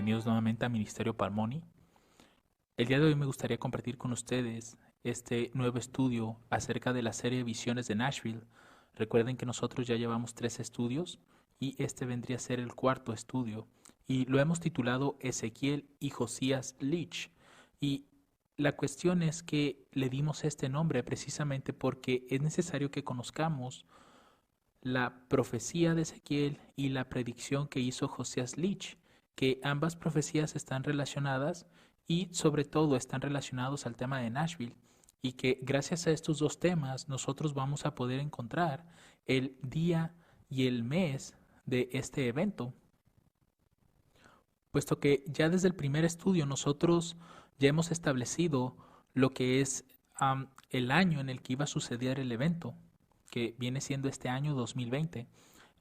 Bienvenidos nuevamente a Ministerio Palmoni. El día de hoy me gustaría compartir con ustedes este nuevo estudio acerca de la serie Visiones de Nashville. Recuerden que nosotros ya llevamos 3 estudios y este vendría a ser el cuarto estudio y lo hemos titulado Ezequiel y Josías Leach. Y la cuestión es que le dimos este nombre precisamente porque es necesario que conozcamos la profecía de Ezequiel y la predicción que hizo Josías Leach, que ambas profecías están relacionadas y sobre todo están relacionados al tema de Nashville, y que gracias a estos dos temas nosotros vamos a poder encontrar el día y el mes de este evento, puesto que ya desde el primer estudio nosotros ya hemos establecido lo que es el año en el que iba a suceder el evento, que viene siendo este año 2020.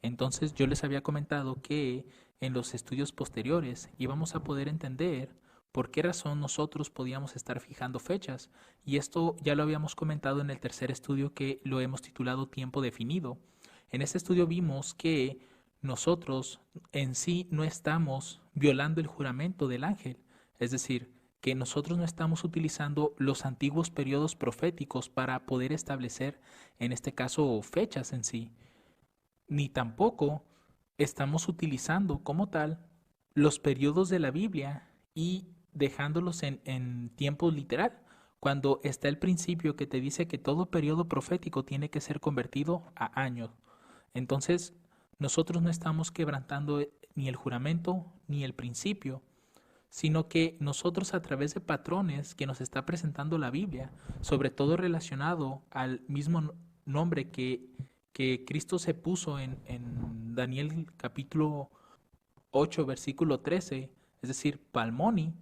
Entonces yo les había comentado que en los estudios posteriores íbamos a poder entender por qué razón nosotros podíamos estar fijando fechas. Y esto ya lo habíamos comentado en el tercer estudio, que lo hemos titulado Tiempo Definido. En este estudio vimos que nosotros en sí no estamos violando el juramento del ángel, es decir, que nosotros no estamos utilizando los antiguos periodos proféticos para poder establecer, en este caso, fechas en sí, ni tampoco estamos utilizando como tal los periodos de la Biblia y dejándolos en tiempo literal, cuando está el principio que te dice que todo periodo profético tiene que ser convertido a años. Entonces, nosotros no estamos quebrantando ni el juramento ni el principio, sino que nosotros, a través de patrones que nos está presentando la Biblia, sobre todo relacionado al mismo nombre que Cristo se puso en Daniel capítulo 8 versículo 13, es decir, Palmoni,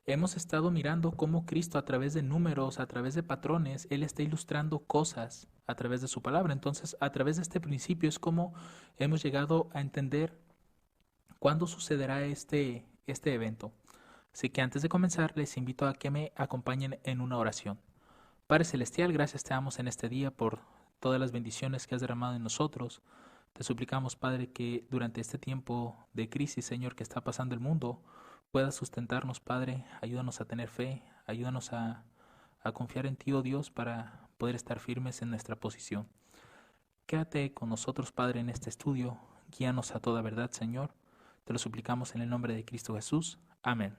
hemos estado mirando cómo Cristo, a través de números, a través de patrones, Él está ilustrando cosas a través de su palabra. Entonces, a través de este principio es como hemos llegado a entender cuándo sucederá este evento. Así que antes de comenzar, les invito a que me acompañen en una oración. Padre Celestial, gracias te damos en este día por todas las bendiciones que has derramado en nosotros. Te suplicamos, Padre, que durante este tiempo de crisis, Señor, que está pasando el mundo, puedas sustentarnos, Padre. Ayúdanos a tener fe, ayúdanos a confiar en ti, oh Dios, para poder estar firmes en nuestra posición. Quédate con nosotros, Padre, en este estudio. Guíanos a toda verdad, Señor. Te lo suplicamos en el nombre de Cristo Jesús. Amén.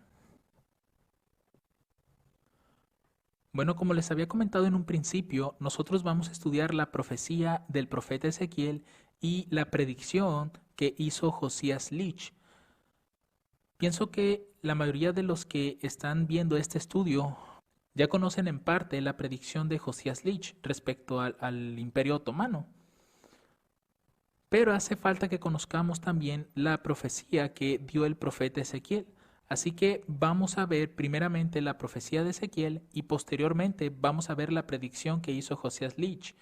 Bueno, como les había comentado en un principio, nosotros vamos a estudiar la profecía del profeta Ezequiel y la predicción que hizo Josías Leach. Pienso que la mayoría de los que están viendo este estudio ya conocen en parte la predicción de Josías Leach respecto al Imperio Otomano. Pero hace falta que conozcamos también la profecía que dio el profeta Ezequiel. Así que vamos a ver primeramente la profecía de Ezequiel y posteriormente vamos a ver la predicción que hizo Josías Leach.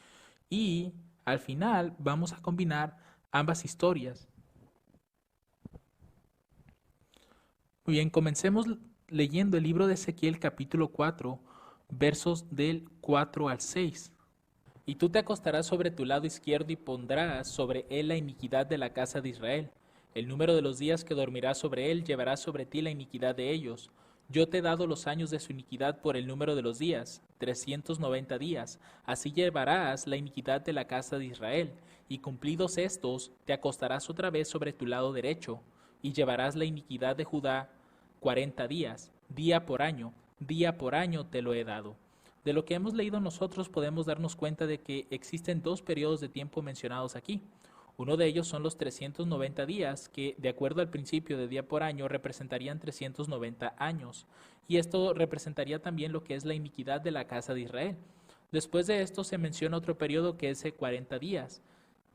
Y al final vamos a combinar ambas historias. Muy bien, comencemos leyendo el libro de Ezequiel capítulo 4, versos del 4 al 6. Y tú te acostarás sobre tu lado izquierdo y pondrás sobre él la iniquidad de la casa de Israel. El número de los días que dormirás sobre él llevará sobre ti la iniquidad de ellos. Yo te he dado los años de su iniquidad por el número de los días, 390 días. Así llevarás la iniquidad de la casa de Israel. Y cumplidos estos, te acostarás otra vez sobre tu lado derecho, y llevarás la iniquidad de Judá 40 días, día por año te lo he dado. De lo que hemos leído nosotros podemos darnos cuenta de que existen dos periodos de tiempo mencionados aquí. Uno de ellos son los 390 días, que de acuerdo al principio de día por año representarían 390 años. Y esto representaría también lo que es la iniquidad de la casa de Israel. Después de esto se menciona otro periodo que es de 40 días,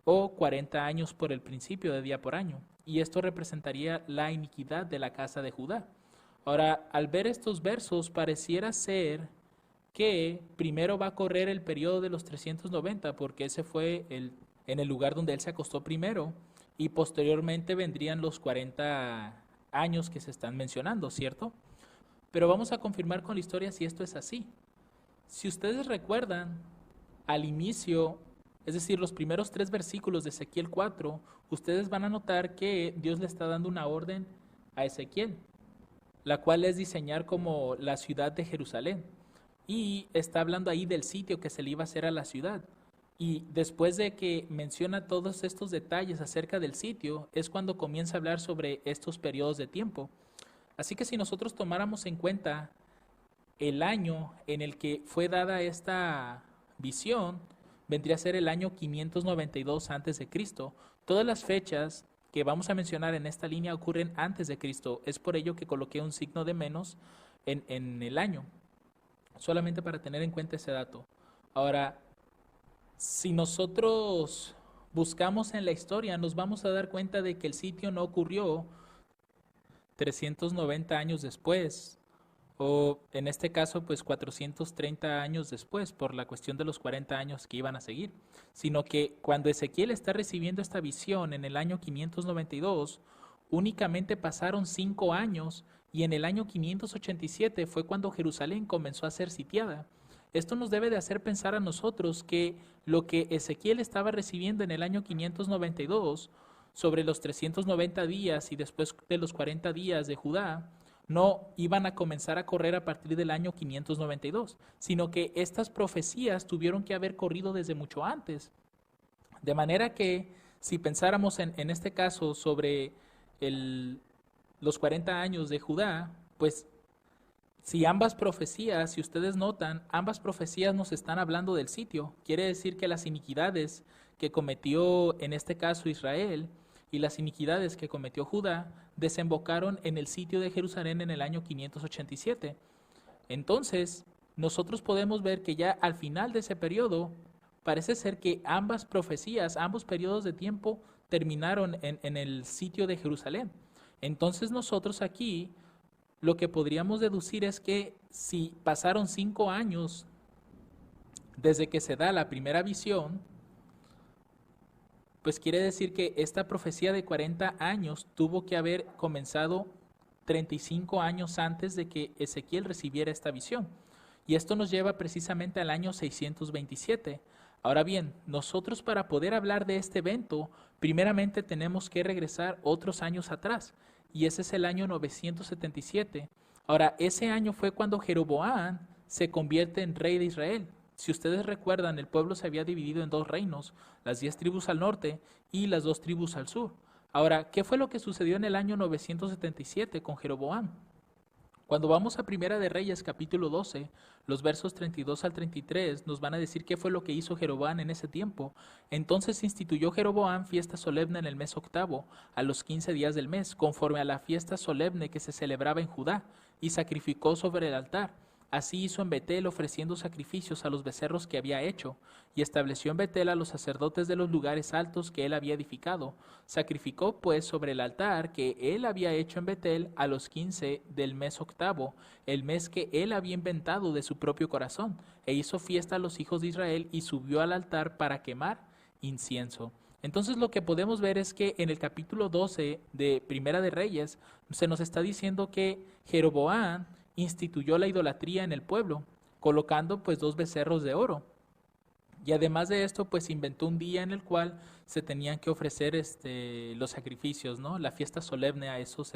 o 40 años por el principio de día por año. Y esto representaría la iniquidad de la casa de Judá. Ahora, al ver estos versos, pareciera ser que primero va a correr el periodo de los 390, porque ese fue en el lugar donde él se acostó primero, y posteriormente vendrían los 40 años que se están mencionando, ¿cierto? Pero vamos a confirmar con la historia si esto es así. Si ustedes recuerdan, al inicio, es decir, los primeros 3 versículos de Ezequiel 4, ustedes van a notar que Dios le está dando una orden a Ezequiel, la cual es diseñar como la ciudad de Jerusalén. Y está hablando ahí del sitio que se le iba a hacer a la ciudad. Y después de que menciona todos estos detalles acerca del sitio, es cuando comienza a hablar sobre estos periodos de tiempo. Así que si nosotros tomáramos en cuenta el año en el que fue dada esta visión, vendría a ser el año 592 antes de Cristo. Todas las fechas que vamos a mencionar en esta línea ocurren antes de Cristo. Es por ello que coloqué un signo de menos en el año, solamente para tener en cuenta ese dato. Ahora, si nosotros buscamos en la historia, nos vamos a dar cuenta de que el sitio no ocurrió 390 años después, o en este caso pues 430 años después, por la cuestión de los 40 años que iban a seguir, sino que cuando Ezequiel está recibiendo esta visión en el año 592, únicamente pasaron 5 años y en el año 587 fue cuando Jerusalén comenzó a ser sitiada. Esto nos debe de hacer pensar a nosotros que lo que Ezequiel estaba recibiendo en el año 592 sobre los 390 días y después de los 40 días de Judá, no iban a comenzar a correr a partir del año 592, sino que estas profecías tuvieron que haber corrido desde mucho antes. De manera que si pensáramos en este caso sobre los 40 años de Judá, pues si ambas profecías, si ustedes notan, ambas profecías nos están hablando del sitio. Quiere decir que las iniquidades que cometió en este caso Israel y las iniquidades que cometió Judá desembocaron en el sitio de Jerusalén en el año 587. Entonces, nosotros podemos ver que ya al final de ese periodo, parece ser que ambas profecías, ambos periodos de tiempo terminaron en el sitio de Jerusalén. Entonces nosotros aquí lo que podríamos deducir es que si pasaron 5 años desde que se da la primera visión, pues quiere decir que esta profecía de 40 años tuvo que haber comenzado 35 años antes de que Ezequiel recibiera esta visión. Y esto nos lleva precisamente al año 627. Ahora bien, nosotros para poder hablar de este evento, primeramente tenemos que regresar otros años atrás, y ese es el año 977. Ahora, ese año fue cuando Jeroboam se convierte en rey de Israel. Si ustedes recuerdan, el pueblo se había dividido en 2 reinos, las 10 tribus al norte y las 2 tribus al sur. Ahora, ¿qué fue lo que sucedió en el año 977 con Jeroboam? Cuando vamos a Primera de Reyes, capítulo 12, los versos 32 al 33 nos van a decir qué fue lo que hizo Jeroboam en ese tiempo. Entonces instituyó Jeroboam fiesta solemne en el mes octavo, a los 15 días del mes, conforme a la fiesta solemne que se celebraba en Judá, y sacrificó sobre el altar. Así hizo en Betel, ofreciendo sacrificios a los becerros que había hecho, y estableció en Betel a los sacerdotes de los lugares altos que él había edificado. Sacrificó pues sobre el altar que él había hecho en Betel a los 15 del mes octavo, el mes que él había inventado de su propio corazón, e hizo fiesta a los hijos de Israel y subió al altar para quemar incienso. Entonces lo que podemos ver es que en el capítulo 12 de Primera de Reyes se nos está diciendo que Jeroboam instituyó la idolatría en el pueblo, colocando pues 2 becerros de oro. Y además de esto, pues inventó un día en el cual se tenían que ofrecer los sacrificios, ¿no? La fiesta solemne a esos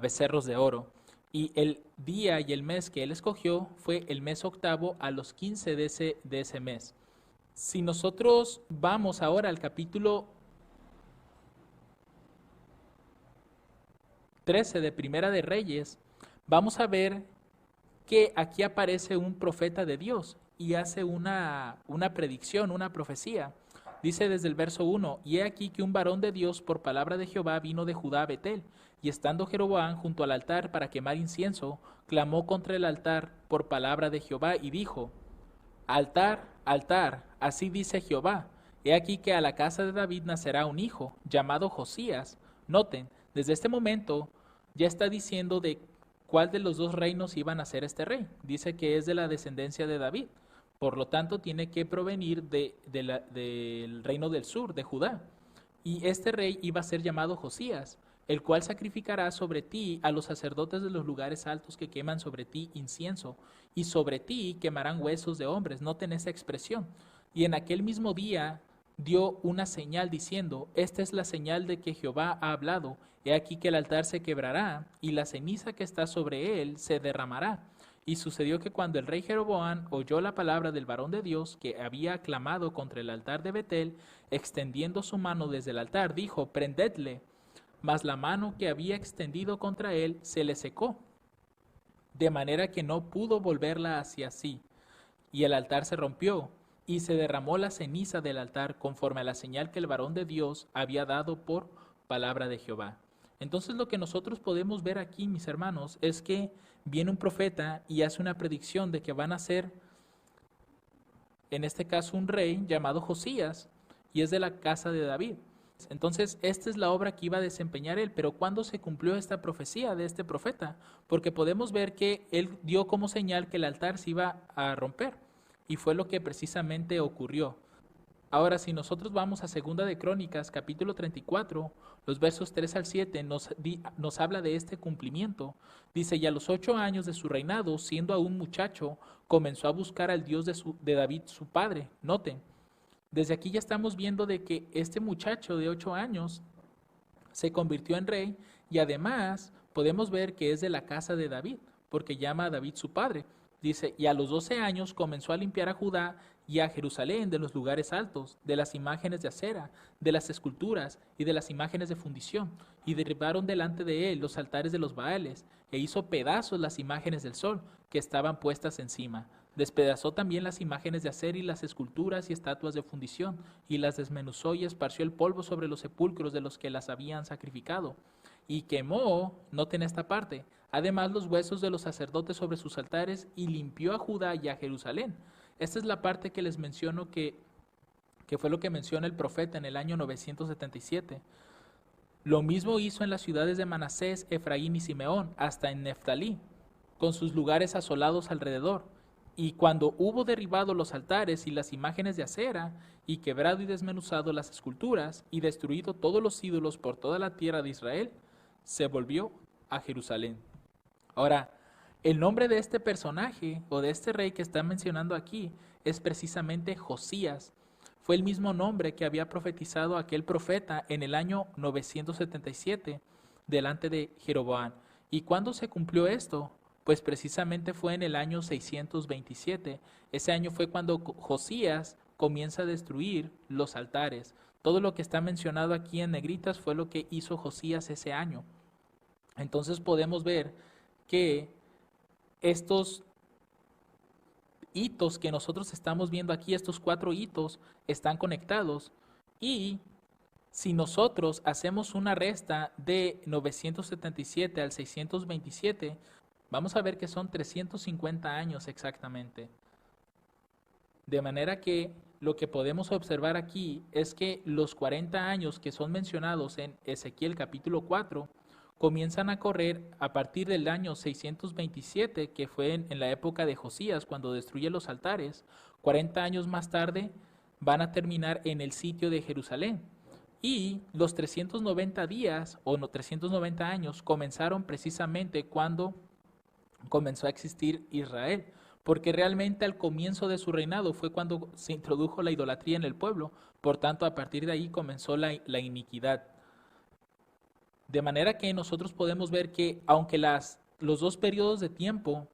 becerros de oro. Y el día y el mes que él escogió fue el mes octavo a los 15 de ese mes. Si nosotros vamos ahora al capítulo 13 de Primera de Reyes, vamos a ver que aquí aparece un profeta de Dios y hace una predicción, una profecía. Dice desde el verso 1, y he aquí que un varón de Dios por palabra de Jehová vino de Judá a Betel, y estando Jeroboam junto al altar para quemar incienso, clamó contra el altar por palabra de Jehová y dijo, altar, altar, así dice Jehová, he aquí que a la casa de David nacerá un hijo, llamado Josías. Noten, desde este momento ya está diciendo de cuál de los 2 reinos iban a ser este rey. Dice que es de la descendencia de David. Por lo tanto, tiene que provenir del reino del sur, de Judá. Y este rey iba a ser llamado Josías, el cual sacrificará sobre ti a los sacerdotes de los lugares altos que queman sobre ti incienso, y sobre ti quemarán huesos de hombres. Noten esa expresión. Y en aquel mismo día dio una señal diciendo, esta es la señal de que Jehová ha hablado, He aquí que el altar se quebrará, y la ceniza que está sobre él se derramará. Y sucedió que cuando el rey Jeroboam oyó la palabra del varón de Dios que había clamado contra el altar de Betel, extendiendo su mano desde el altar, dijo, prendedle. Mas la mano que había extendido contra él se le secó, de manera que no pudo volverla hacia sí. Y el altar se rompió, y se derramó la ceniza del altar conforme a la señal que el varón de Dios había dado por palabra de Jehová. Entonces lo que nosotros podemos ver aquí, mis hermanos, es que viene un profeta y hace una predicción de que van a ser, en este caso, un rey llamado Josías, y es de la casa de David. Entonces, esta es la obra que iba a desempeñar él, pero ¿cuándo se cumplió esta profecía de este profeta? Porque podemos ver que él dio como señal que el altar se iba a romper, y fue lo que precisamente ocurrió. Ahora, si nosotros vamos a Segunda de Crónicas, capítulo 34, los versos 3 al 7, nos habla de este cumplimiento. Dice, y a los 8 años de su reinado, siendo aún muchacho, comenzó a buscar al Dios de David, su padre. Noten, desde aquí ya estamos viendo de que este muchacho de 8 años se convirtió en rey y además podemos ver que es de la casa de David, porque llama a David su padre. Dice, y a los 12 años comenzó a limpiar a Judá y a Jerusalén de los lugares altos, de las imágenes de acera, de las esculturas y de las imágenes de fundición, y derribaron delante de él los altares de los Baales, e hizo pedazos las imágenes del sol que estaban puestas encima. Despedazó también las imágenes de acera y las esculturas y estatuas de fundición, y las desmenuzó y esparció el polvo sobre los sepulcros de los que las habían sacrificado. Y quemó, noten esta parte, además los huesos de los sacerdotes sobre sus altares, y limpió a Judá y a Jerusalén. Esta es la parte que les menciono que fue lo que menciona el profeta en el año 977. Lo mismo hizo en las ciudades de Manasés, Efraín y Simeón, hasta en Neftalí, con sus lugares asolados alrededor. Y cuando hubo derribado los altares y las imágenes de acera, y quebrado y desmenuzado las esculturas, y destruido todos los ídolos por toda la tierra de Israel, se volvió a Jerusalén. Ahora, el nombre de este personaje o de este rey que está mencionando aquí es precisamente Josías. Fue el mismo nombre que había profetizado aquel profeta en el año 977 delante de Jeroboam. ¿Y cuándo se cumplió esto? Pues precisamente fue en el año 627. Ese año fue cuando Josías comienza a destruir los altares. Todo lo que está mencionado aquí en negritas fue lo que hizo Josías ese año. Entonces podemos ver que estos hitos que nosotros estamos viendo aquí, estos 4 hitos, están conectados. Y si nosotros hacemos una resta de 977 al 627, vamos a ver que son 350 años exactamente. De manera que lo que podemos observar aquí es que los 40 años que son mencionados en Ezequiel capítulo 4 comienzan a correr a partir del año 627, que fue en la época de Josías, cuando destruye los altares. 40 años más tarde van a terminar en el sitio de Jerusalén. Y los 390 días o 390 años comenzaron precisamente cuando comenzó a existir Israel, porque realmente al comienzo de su reinado fue cuando se introdujo la idolatría en el pueblo. Por tanto, a partir de ahí comenzó la iniquidad. De manera que nosotros podemos ver que aunque los 2 periodos de tiempo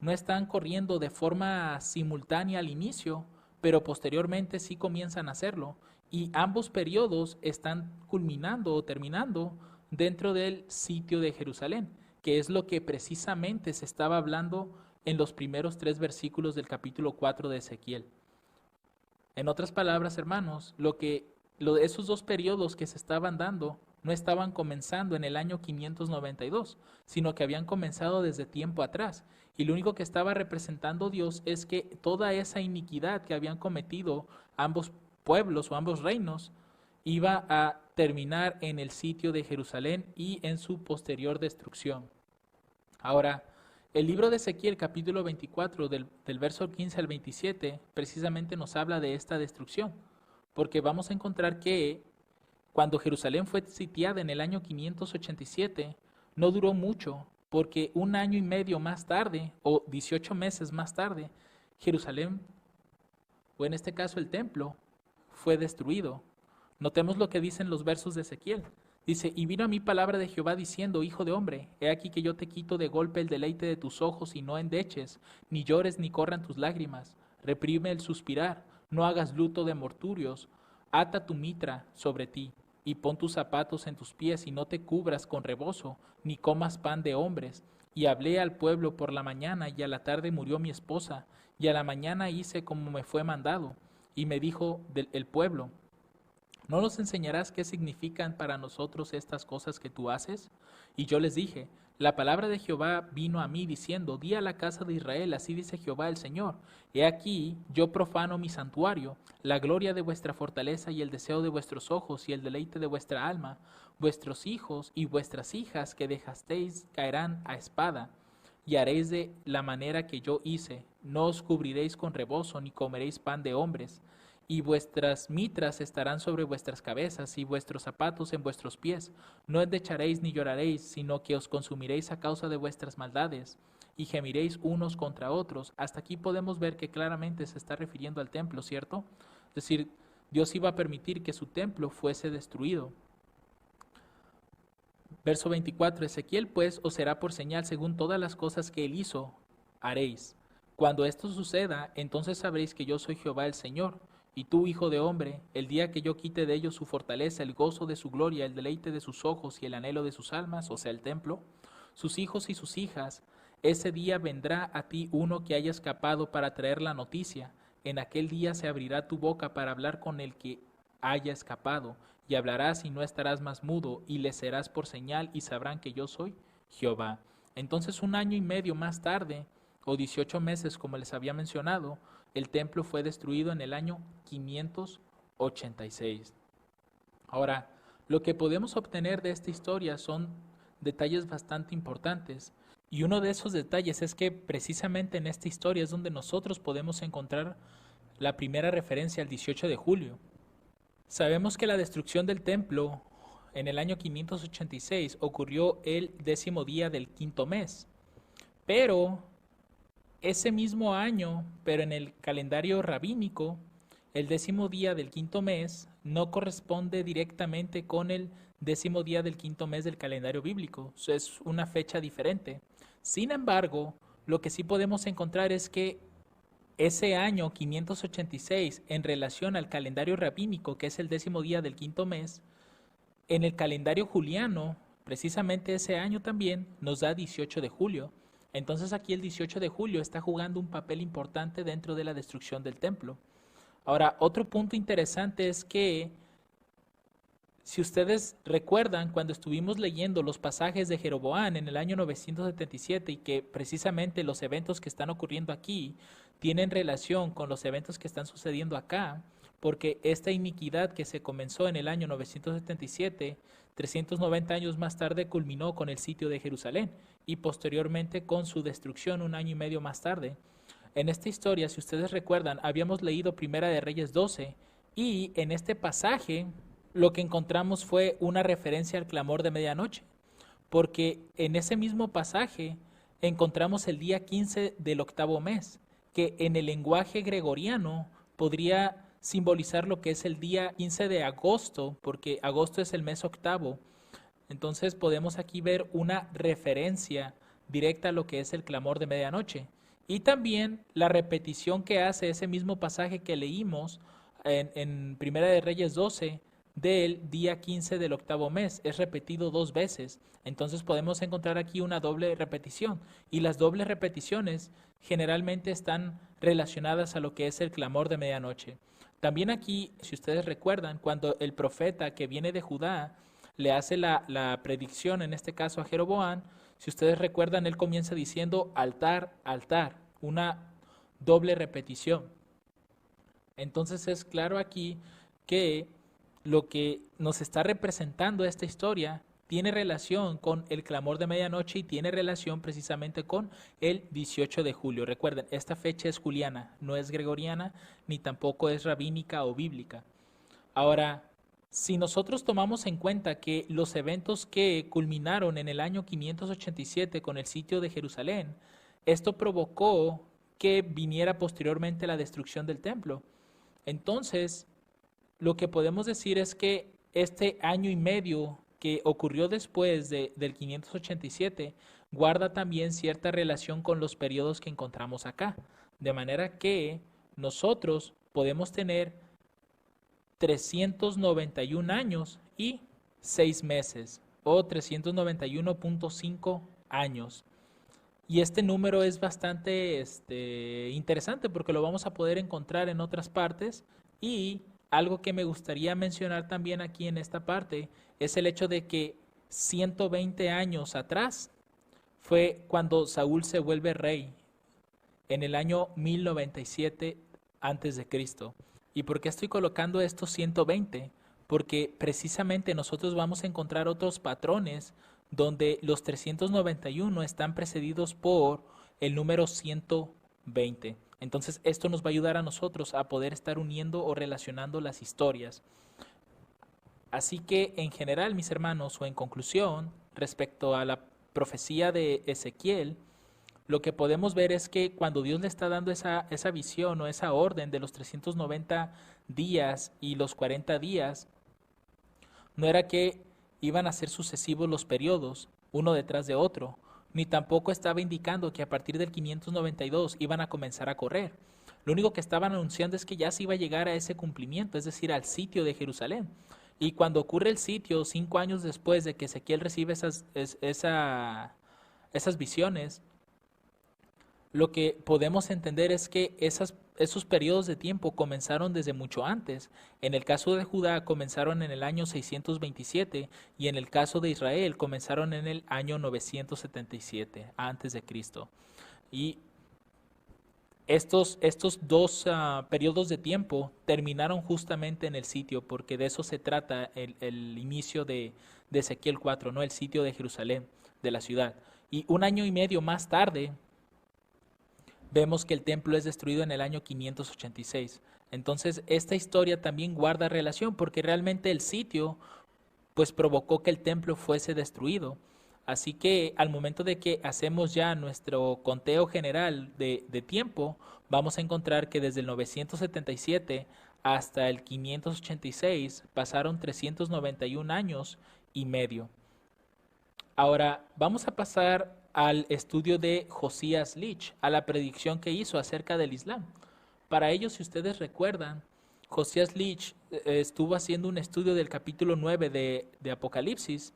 no están corriendo de forma simultánea al inicio, pero posteriormente sí comienzan a hacerlo, y ambos periodos están culminando o terminando dentro del sitio de Jerusalén, que es lo que precisamente se estaba hablando en los primeros 3 versículos del capítulo 4 de Ezequiel. En otras palabras, hermanos, esos 2 periodos que se estaban dando no estaban comenzando en el año 592, sino que habían comenzado desde tiempo atrás. Y lo único que estaba representando Dios es que toda esa iniquidad que habían cometido ambos pueblos o ambos reinos iba a terminar en el sitio de Jerusalén y en su posterior destrucción. Ahora, el libro de Ezequiel, capítulo 24, del verso 15 al 27, precisamente nos habla de esta destrucción, porque vamos a encontrar que cuando Jerusalén fue sitiada en el año 587, no duró mucho, porque 1 año y medio más tarde, o 18 meses más tarde, Jerusalén, o en este caso el templo, fue destruido. Notemos lo que dicen los versos de Ezequiel. Dice, y vino a mí palabra de Jehová diciendo, hijo de hombre, he aquí que yo te quito de golpe el deleite de tus ojos y no endeches, ni llores ni corran tus lágrimas. Reprime el suspirar, no hagas luto de morturios, ata tu mitra sobre ti y pon tus zapatos en tus pies y no te cubras con rebozo, ni comas pan de hombres. Y hablé al pueblo por la mañana y a la tarde murió mi esposa, y a la mañana hice como me fue mandado. Y me dijo el pueblo, ¿no nos enseñarás qué significan para nosotros estas cosas que tú haces? Y yo les dije, la palabra de Jehová vino a mí diciendo, di a la casa de Israel, así dice Jehová el Señor, he aquí, yo profano mi santuario, la gloria de vuestra fortaleza y el deseo de vuestros ojos y el deleite de vuestra alma, vuestros hijos y vuestras hijas que dejasteis caerán a espada, y haréis de la manera que yo hice, no os cubriréis con rebozo ni comeréis pan de hombres, y vuestras mitras estarán sobre vuestras cabezas y vuestros zapatos en vuestros pies. No endecharéis ni lloraréis, sino que os consumiréis a causa de vuestras maldades y gemiréis unos contra otros. Hasta aquí podemos ver que claramente se está refiriendo al templo, ¿cierto? Es decir, Dios iba a permitir que su templo fuese destruido. Verso 24, Ezequiel pues os será por señal según todas las cosas que él hizo, haréis. Cuando esto suceda, entonces sabréis que yo soy Jehová el Señor. Y tú, hijo de hombre, el día que yo quite de ellos su fortaleza, el gozo de su gloria, el deleite de sus ojos y el anhelo de sus almas, o sea, el templo, sus hijos y sus hijas, ese día vendrá a ti uno que haya escapado para traer la noticia. En aquel día se abrirá tu boca para hablar con el que haya escapado, y hablarás y no estarás más mudo, y le serás por señal y sabrán que yo soy Jehová. Entonces 1 año y medio más tarde, o 18 meses como les había mencionado, el templo fue destruido en el año 586. Ahora, lo que podemos obtener de esta historia son detalles bastante importantes. Y uno de esos detalles es que precisamente en esta historia es donde nosotros podemos encontrar la primera referencia al 18 de julio. Sabemos que la destrucción del templo en el año 586 ocurrió el 10º día del 5º mes, pero ese mismo año, pero en el calendario rabínico, el 10º día del 5º mes no corresponde directamente con el 10º día del 5º mes del calendario bíblico. Es una fecha diferente. Sin embargo, lo que sí podemos encontrar es que ese año 586, en relación al calendario rabínico, que es el 10º día del 5º mes, en el calendario juliano, precisamente ese año también, nos da 18 de julio. Entonces aquí el 18 de julio está jugando un papel importante dentro de la destrucción del templo. Ahora, otro punto interesante es que, si ustedes recuerdan, cuando estuvimos leyendo los pasajes de Jeroboam en el año 977 y que precisamente los eventos que están ocurriendo aquí tienen relación con los eventos que están sucediendo acá, porque esta iniquidad que se comenzó en el año 977, 390 años más tarde culminó con el sitio de Jerusalén y posteriormente con su destrucción 1 año y medio más tarde. En esta historia, si ustedes recuerdan, habíamos leído Primera de Reyes 12 y en este pasaje lo que encontramos fue una referencia al clamor de medianoche, porque en ese mismo pasaje encontramos el día 15 del 8º mes, que en el lenguaje gregoriano podría simbolizar lo que es el día 15 de agosto, porque agosto es el mes octavo. Entonces podemos aquí ver una referencia directa a lo que es el clamor de medianoche. Y también la repetición que hace ese mismo pasaje que leímos en Primera de Reyes 12, del día 15 del 8º mes, es repetido 2 veces. Entonces podemos encontrar aquí una doble repetición, y las dobles repeticiones generalmente están relacionadas a lo que es el clamor de medianoche. También aquí, si ustedes recuerdan, cuando el profeta que viene de Judá le hace la predicción, en este caso a Jeroboam, si ustedes recuerdan, él comienza diciendo altar, altar, una doble repetición. Entonces es claro aquí que lo que nos está representando esta historia tiene relación con el clamor de medianoche y tiene relación precisamente con el 18 de julio. Recuerden, esta fecha es juliana, no es gregoriana, ni tampoco es rabínica o bíblica. Ahora, si nosotros tomamos en cuenta que los eventos que culminaron en el año 587 con el sitio de Jerusalén, esto provocó que viniera posteriormente la destrucción del templo. Entonces, lo que podemos decir es que este 1 año y medio que ocurrió después del 587 guarda también cierta relación con los periodos que encontramos acá. De manera que nosotros podemos tener 391 años y 6 meses o 391.5 años. Y este número es bastante interesante porque lo vamos a poder encontrar en otras partes. Y algo que me gustaría mencionar también aquí en esta parte es el hecho de que 120 años atrás fue cuando Saúl se vuelve rey en el año 1097 antes de Cristo. ¿Y por qué estoy colocando estos 120? Porque precisamente nosotros vamos a encontrar otros patrones donde los 391 están precedidos por el número 120. Entonces esto nos va a ayudar a nosotros a poder estar uniendo o relacionando las historias. Así que en general, mis hermanos, o en conclusión, respecto a la profecía de Ezequiel, lo que podemos ver es que cuando Dios le está dando esa visión o esa orden de los 390 días y los 40 días, no era que iban a ser sucesivos los periodos, uno detrás de otro, ni tampoco estaba indicando que a partir del 592 iban a comenzar a correr. Lo único que estaban anunciando es que ya se iba a llegar a ese cumplimiento, es decir, al sitio de Jerusalén. Y cuando ocurre el sitio, 5 años después de que Ezequiel recibe esas visiones, lo que podemos entender es que esos periodos de tiempo comenzaron desde mucho antes. En el caso de Judá comenzaron en el año 627 y en el caso de Israel comenzaron en el año 977 antes de Cristo. Y estos dos periodos de tiempo terminaron justamente en el sitio, porque de eso se trata el inicio de Ezequiel 4, ¿no? El sitio de Jerusalén, de la ciudad. Y 1 año y medio más tarde, vemos que el templo es destruido en el año 586. Entonces, esta historia también guarda relación porque realmente el sitio pues provocó que el templo fuese destruido. Así que al momento de que hacemos ya nuestro conteo general de tiempo, vamos a encontrar que desde el 977 hasta el 586 pasaron 391 años y medio. Ahora, vamos a pasar al estudio de Josías Leach, a la predicción que hizo acerca del Islam. Para ello, si ustedes recuerdan, Josías Leach estuvo haciendo un estudio del capítulo 9 de Apocalipsis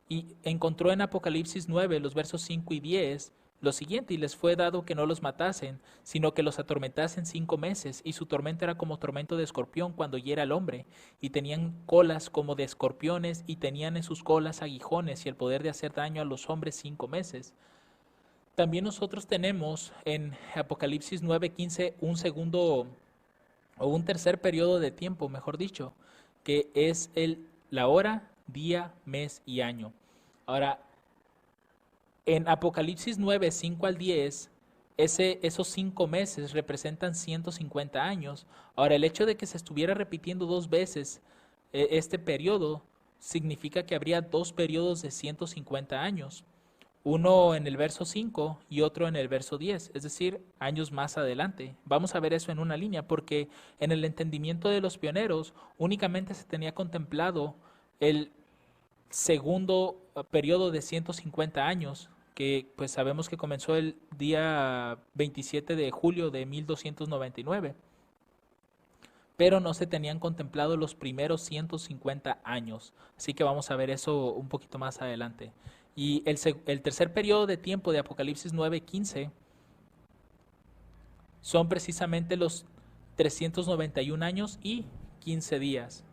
y encontró en Apocalipsis 9, los versos 5 y 10, lo siguiente: y les fue dado que no los matasen, sino que los atormentasen 5 meses, y su tormento era como tormento de escorpión cuando hiera al hombre, y tenían colas como de escorpiones, y tenían en sus colas aguijones, y el poder de hacer daño a los hombres 5 meses. También nosotros tenemos en Apocalipsis 9:15 un segundo o un tercer periodo de tiempo, mejor dicho, que es la hora, día, mes y año. Ahora, en Apocalipsis 9, 5 al 10, esos 5 meses representan 150 años. Ahora, el hecho de que se estuviera repitiendo 2 veces este periodo significa que habría 2 periodos de 150 años. Uno en el verso 5 y otro en el verso 10, es decir, años más adelante. Vamos a ver eso en una línea, porque en el entendimiento de los pioneros únicamente se tenía contemplado el segundo periodo de 150 años, que pues sabemos que comenzó el día 27 de julio de 1299, pero no se tenían contemplado los primeros 150 años. Así que vamos a ver eso un poquito más adelante. Y el tercer periodo de tiempo de Apocalipsis 9:15 son precisamente los 391 años y 15 días.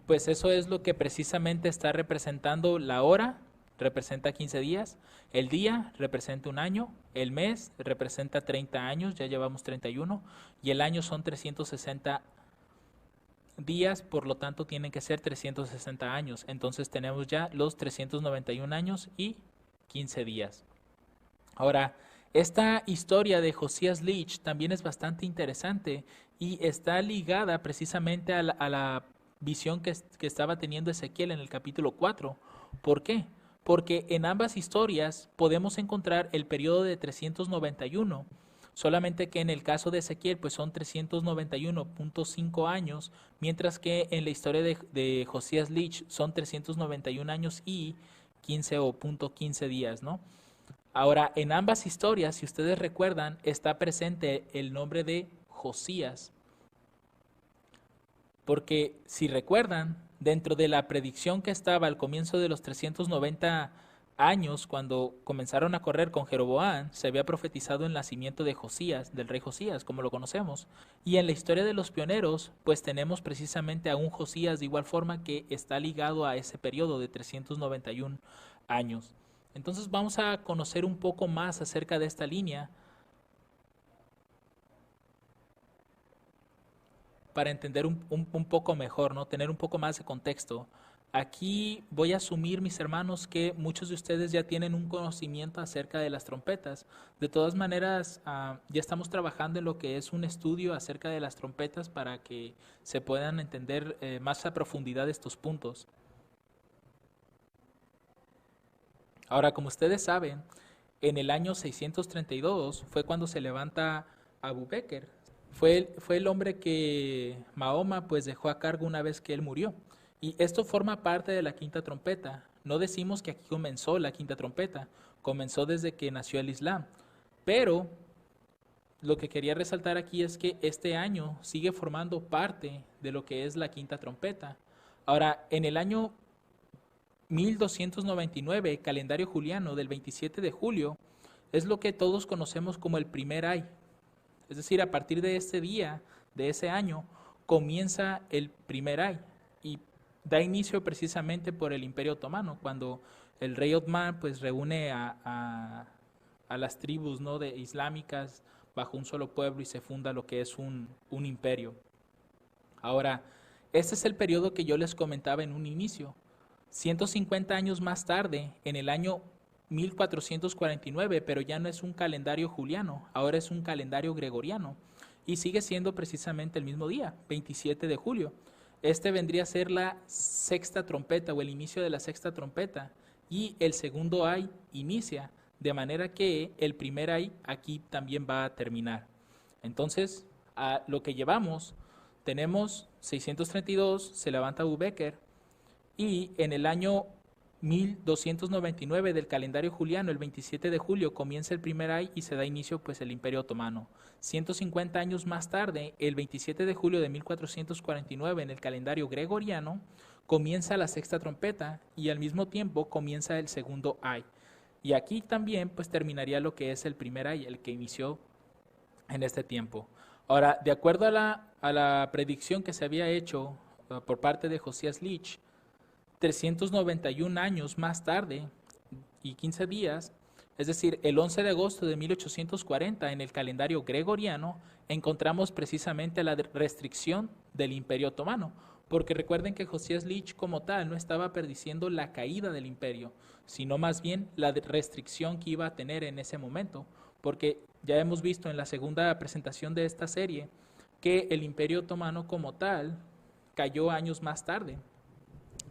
Pues eso es lo que precisamente está representando la hora, representa 15 días, el día representa 1 año, el mes representa 30 años, ya llevamos 31, y el año son 360 días, por lo tanto tienen que ser 360 años. Entonces tenemos ya los 391 años y 15 días. Ahora, esta historia de Josías Leach también es bastante interesante y está ligada precisamente a la visión que estaba teniendo Ezequiel en el capítulo 4. ¿Por qué? Porque en ambas historias podemos encontrar el periodo de 391, solamente que en el caso de Ezequiel pues son 391.5 años, mientras que en la historia de Josías Lich son 391 años y 15 o punto 15 días, ¿no? Ahora, en ambas historias, si ustedes recuerdan, está presente el nombre de Josías, porque si recuerdan, dentro de la predicción que estaba al comienzo de los 390 años, cuando comenzaron a correr con Jeroboam, se había profetizado el nacimiento de Josías, del rey Josías, como lo conocemos. Y en la historia de los pioneros, pues tenemos precisamente a un Josías de igual forma que está ligado a ese periodo de 391 años. Entonces vamos a conocer un poco más acerca de esta línea para entender un poco mejor, ¿no? Tener un poco más de contexto. Aquí voy a asumir, mis hermanos, que muchos de ustedes ya tienen un conocimiento acerca de las trompetas. De todas maneras, ya estamos trabajando en lo que es un estudio acerca de las trompetas para que se puedan entender más a profundidad estos puntos. Ahora, como ustedes saben, en el año 632 fue cuando se levanta Abu Bekr. Fue el hombre que Mahoma pues dejó a cargo una vez que él murió. Y esto forma parte de la quinta trompeta. No decimos que aquí comenzó la quinta trompeta, comenzó desde que nació el Islam. Pero lo que quería resaltar aquí es que este año sigue formando parte de lo que es la quinta trompeta. Ahora, en el año 1299, calendario juliano del 27 de julio, es lo que todos conocemos como el primer ay. Es decir, a partir de este día, de ese año, comienza el primer ay y da inicio precisamente por el Imperio Otomano, cuando el rey Otmán pues reúne a las tribus, ¿no?, de islámicas bajo un solo pueblo y se funda lo que es un imperio. Ahora, este es el periodo que yo les comentaba en un inicio. 150 años más tarde, en el año 1449, pero ya no es un calendario juliano, ahora es un calendario gregoriano y sigue siendo precisamente el mismo día, 27 de julio. Este vendría a ser la sexta trompeta o el inicio de la sexta trompeta y el segundo ay inicia, de manera que el primer ay aquí también va a terminar. Entonces, a lo que llevamos, tenemos 632, se levanta Abu Bekr, y en el año 1299 del calendario juliano, el 27 de julio, comienza el primer ay y se da inicio pues el Imperio Otomano. 150 años más tarde, el 27 de julio de 1449, en el calendario gregoriano, comienza la sexta trompeta y al mismo tiempo comienza el segundo ay. Y aquí también pues terminaría lo que es el primer ay, el que inició en este tiempo. Ahora, de acuerdo a la predicción que se había hecho por parte de Josías Lich, 391 años más tarde y 15 días, es decir, el 11 de agosto de 1840 en el calendario gregoriano, encontramos precisamente la restricción del Imperio Otomano, porque recuerden que Josías Lich como tal no estaba prediciendo la caída del imperio, sino más bien la restricción que iba a tener en ese momento, porque ya hemos visto en la segunda presentación de esta serie que el Imperio Otomano como tal cayó años más tarde.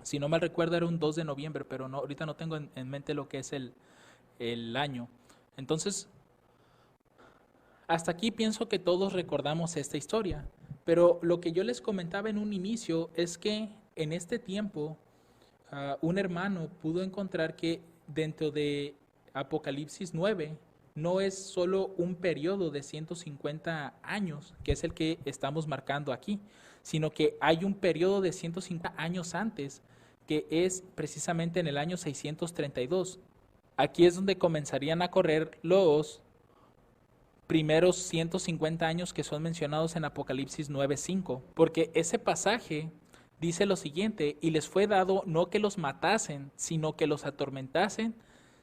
Si no mal recuerdo era un 2 de noviembre, pero no, ahorita no tengo en mente lo que es el año. Entonces, hasta aquí pienso que todos recordamos esta historia, pero lo que yo les comentaba en un inicio es que en este tiempo un hermano pudo encontrar que dentro de Apocalipsis 9 no es solo un periodo de 150 años, que es el que estamos marcando aquí, sino que hay un periodo de 150 años antes, que es precisamente en el año 632. Aquí es donde comenzarían a correr los primeros 150 años que son mencionados en Apocalipsis 9:5, porque ese pasaje dice lo siguiente: y les fue dado no que los matasen, sino que los atormentasen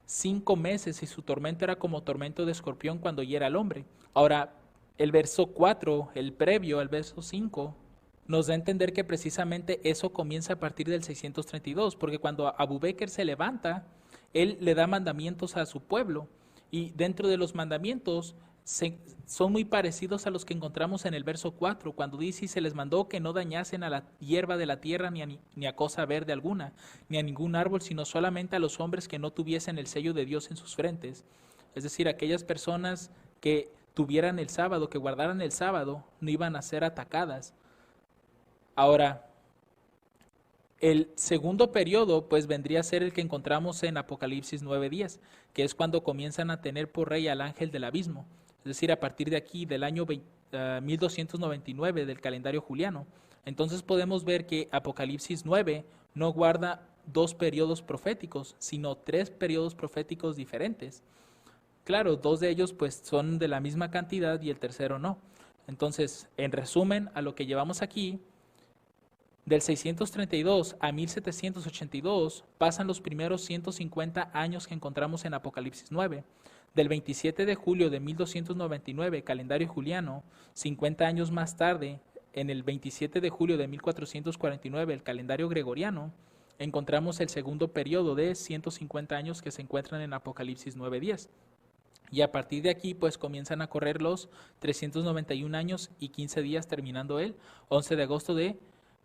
5 meses, y su tormento era como tormento de escorpión cuando hiera al hombre. Ahora, el verso 4, el previo al verso 5, nos da a entender que precisamente eso comienza a partir del 632, porque cuando Abu Bekr se levanta, él le da mandamientos a su pueblo, y dentro de los mandamientos son muy parecidos a los que encontramos en el verso 4, cuando dice: y se les mandó que no dañasen a la hierba de la tierra, ni a cosa verde alguna, ni a ningún árbol, sino solamente a los hombres que no tuviesen el sello de Dios en sus frentes. Es decir, aquellas personas que tuvieran el sábado, que guardaran el sábado, no iban a ser atacadas. Ahora, el segundo periodo pues vendría a ser el que encontramos en Apocalipsis 9:10, que es cuando comienzan a tener por rey al ángel del abismo. Es decir, a partir de aquí, del año 1299 del calendario juliano. Entonces podemos ver que Apocalipsis 9 no guarda dos periodos proféticos, sino tres periodos proféticos diferentes. Claro, dos de ellos pues son de la misma cantidad y el tercero no. Entonces, en resumen, a lo que llevamos aquí, del 632 a 1782 pasan los primeros 150 años que encontramos en Apocalipsis 9. Del 27 de julio de 1299, calendario juliano, 50 años más tarde, en el 27 de julio de 1449, el calendario gregoriano, encontramos el segundo periodo de 150 años que se encuentran en Apocalipsis 9:10. Y a partir de aquí, pues comienzan a correr los 391 años y 15 días, terminando el 11 de agosto de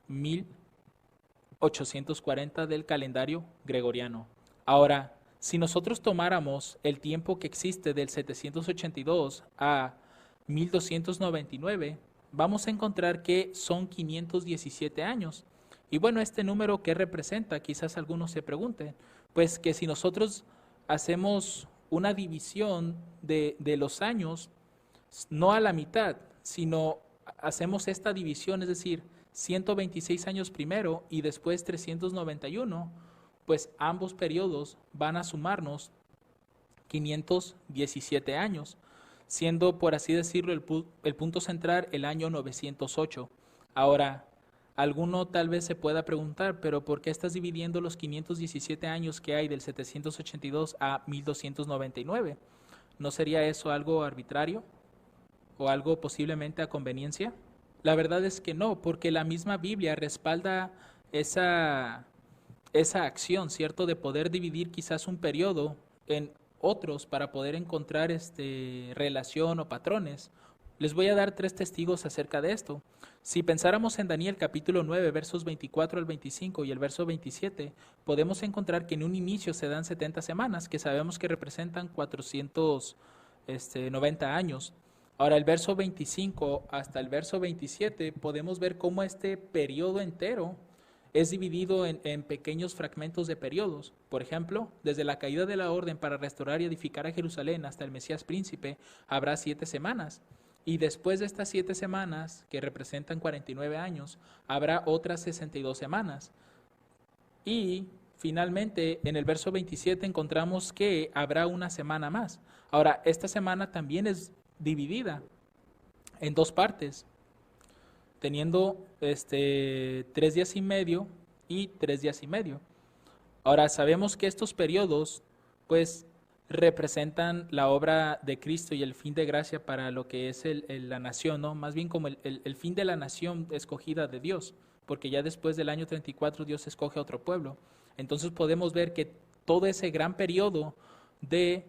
1840 del calendario gregoriano. Ahora, si nosotros tomáramos el tiempo que existe del 782 a 1299, vamos a encontrar que son 517 años. Y bueno, este número, ¿qué representa? Quizás algunos se pregunten. Pues que si nosotros hacemos una división de los años, no a la mitad, sino hacemos esta división, es decir, 126 años primero y después 391, pues ambos periodos van a sumarnos 517 años, siendo, por así decirlo, el punto central el año 908. Ahora, alguno tal vez se pueda preguntar, pero ¿por qué estás dividiendo los 517 años que hay del 782 a 1299? ¿No sería eso algo arbitrario o algo posiblemente a conveniencia? La verdad es que no, porque la misma Biblia respalda esa acción, ¿cierto? De poder dividir quizás un periodo en otros para poder encontrar relación o patrones. Les voy a dar 3 testigos acerca de esto. Si pensáramos en Daniel capítulo 9, versos 24 al 25 y el verso 27, podemos encontrar que en un inicio se dan 70 semanas, que sabemos que representan 490 años. Ahora, el verso 25 hasta el verso 27, podemos ver cómo este periodo entero es dividido en pequeños fragmentos de periodos. Por ejemplo, desde la caída de la orden para restaurar y edificar a Jerusalén hasta el Mesías príncipe, habrá 7 semanas. Y después de estas 7 semanas, que representan 49 años, habrá otras 62 semanas. Y finalmente, en el verso 27 encontramos que habrá una semana más. Ahora, esta semana también es dividida en 2 partes, teniendo 3 días y medio y 3 días y medio. Ahora, sabemos que estos periodos, pues, representan la obra de Cristo y el fin de gracia para lo que es la nación, ¿no? Más bien como el fin de la nación escogida de Dios, porque ya después del año 34 Dios escoge a otro pueblo. Entonces podemos ver que todo ese gran periodo de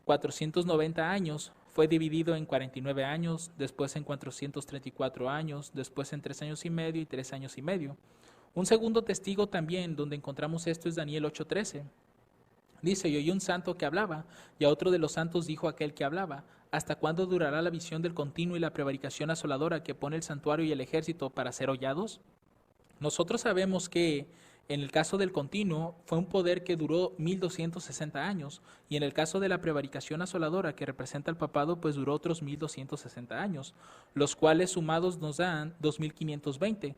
490 años fue dividido en 49 años, después en 434 años, después en 3 años y medio y 3 años y medio. Un segundo testigo también donde encontramos esto es Daniel 8:13. Dice, y oí un santo que hablaba, y a otro de los santos dijo aquel que hablaba, ¿hasta cuándo durará la visión del continuo y la prevaricación asoladora que pone el santuario y el ejército para ser hollados? Nosotros sabemos que en el caso del continuo fue un poder que duró 1260 años, y en el caso de la prevaricación asoladora que representa el papado, pues duró otros 1260 años, los cuales sumados nos dan 2520.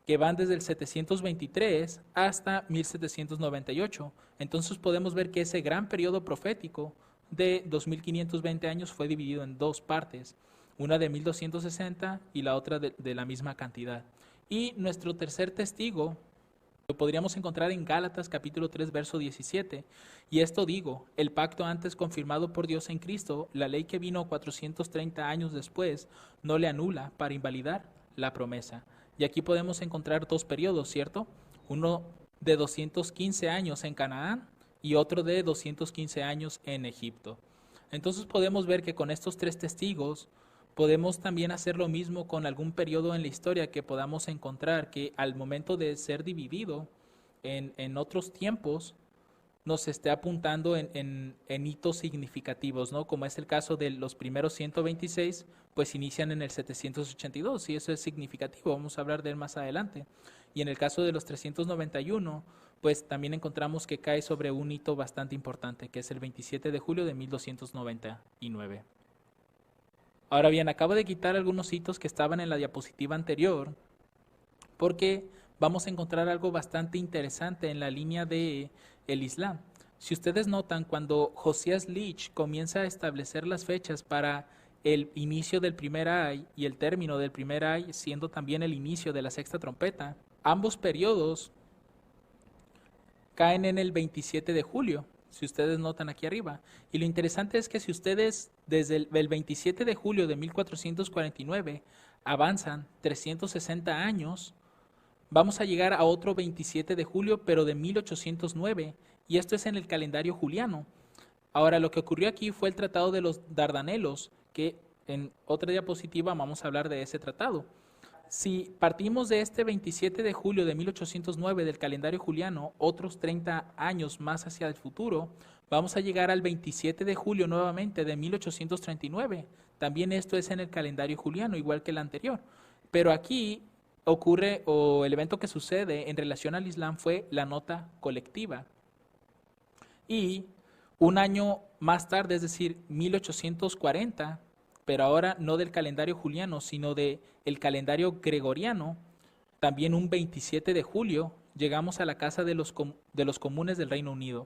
Que van desde el 723 hasta 1798. Entonces podemos ver que ese gran periodo profético de 2520 años fue dividido en 2 partes, una de 1260 y la otra de la misma cantidad. Y nuestro tercer testigo lo podríamos encontrar en Gálatas capítulo 3, verso 17. Y esto digo, el pacto antes confirmado por Dios en Cristo, la ley que vino 430 años después, no le anula para invalidar la promesa. Y aquí podemos encontrar 2 periodos, ¿cierto? Uno de 215 años en Canaán y otro de 215 años en Egipto. Entonces podemos ver que con estos 3 testigos podemos también hacer lo mismo con algún periodo en la historia que podamos encontrar que al momento de ser dividido en otros tiempos, nos esté apuntando en hitos significativos, ¿no? Como es el caso de los primeros 126, pues inician en el 782 y eso es significativo, vamos a hablar de él más adelante. Y en el caso de los 391, pues también encontramos que cae sobre un hito bastante importante, que es el 27 de julio de 1299. Ahora bien, acabo de quitar algunos hitos que estaban en la diapositiva anterior, porque vamos a encontrar algo bastante interesante en la línea de el Islam. Si ustedes notan, cuando Josías Leach comienza a establecer las fechas para el inicio del primer ay y el término del primer ay, siendo también el inicio de la sexta trompeta, ambos periodos caen en el 27 de julio, si ustedes notan aquí arriba. Y lo interesante es que si ustedes desde el 27 de julio de 1449 avanzan 360 años, vamos a llegar a otro 27 de julio, pero de 1809, y esto es en el calendario juliano. Ahora, lo que ocurrió aquí fue el Tratado de los Dardanelos, que en otra diapositiva vamos a hablar de ese tratado. Si partimos de este 27 de julio de 1809 del calendario juliano, otros 30 años más hacia el futuro, vamos a llegar al 27 de julio nuevamente de 1839. También esto es en el calendario juliano, igual que el anterior. Pero aquí ocurre, o el evento que sucede en relación al Islam fue la nota colectiva. Y un año más tarde, es decir, 1840, pero ahora no del calendario juliano, sino del calendario gregoriano, también un 27 de julio, llegamos a la Casa de los Comunes del Reino Unido.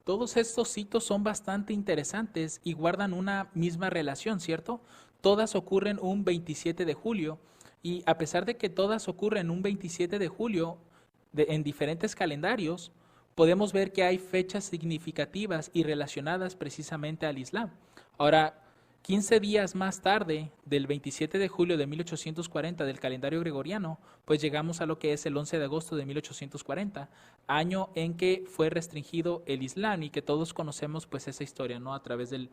Todos estos hitos son bastante interesantes y guardan una misma relación, ¿cierto? Todas ocurren un 27 de julio y a pesar de que todas ocurren un 27 de julio en diferentes calendarios, podemos ver que hay fechas significativas y relacionadas precisamente al Islam. Ahora, 15 días más tarde, del 27 de julio de 1840 del calendario gregoriano, pues llegamos a lo que es el 11 de agosto de 1840, año en que fue restringido el Islam y que todos conocemos pues esa historia, ¿no? A través del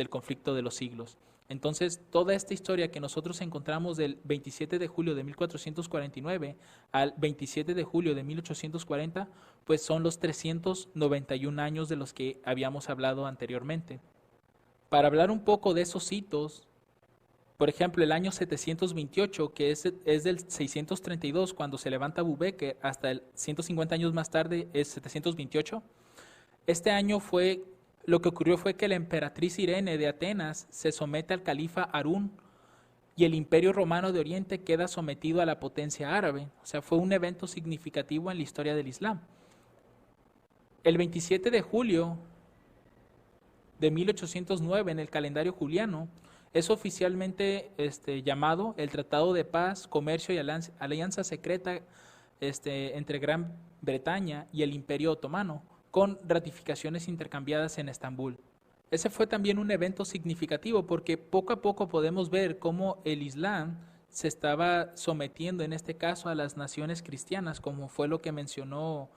conflicto de los siglos. Entonces, toda esta historia que nosotros encontramos del 27 de julio de 1449 al 27 de julio de 1840, pues son los 391 años de los que habíamos hablado anteriormente. Para hablar un poco de esos hitos, por ejemplo, el año 728, que es del 632, cuando se levanta Abubeker, hasta el 150 años más tarde es 728. Este año lo que ocurrió fue que la emperatriz Irene de Atenas se somete al califa Harún y el imperio romano de Oriente queda sometido a la potencia árabe. O sea, fue un evento significativo en la historia del Islam. El 27 de julio de 1809 en el calendario juliano es oficialmente llamado el Tratado de Paz, Comercio y Alianza Secreta entre Gran Bretaña y el Imperio Otomano, con ratificaciones intercambiadas en Estambul. Ese fue también un evento significativo porque poco a poco podemos ver cómo el Islam se estaba sometiendo en este caso a las naciones cristianas, como fue lo que mencionó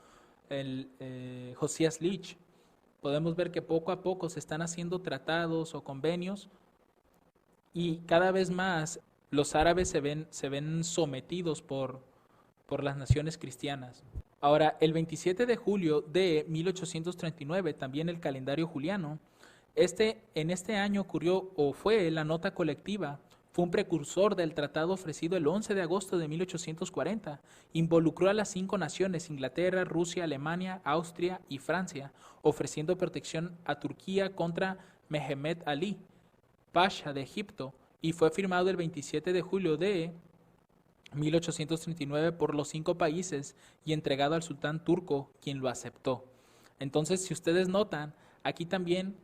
Josías Leach. Podemos ver que poco a poco se están haciendo tratados o convenios y cada vez más los árabes se ven sometidos por las naciones cristianas. Ahora, el 27 de julio de 1839, también el calendario juliano, en este año ocurrió o fue la nota colectiva, fue un precursor del tratado ofrecido el 11 de agosto de 1840. Involucró a las 5 naciones, Inglaterra, Rusia, Alemania, Austria y Francia, ofreciendo protección a Turquía contra Mehmed Ali, Pasha de Egipto, y fue firmado el 27 de julio de 1839 por los 5 países y entregado al sultán turco, quien lo aceptó. Entonces, si ustedes notan, aquí también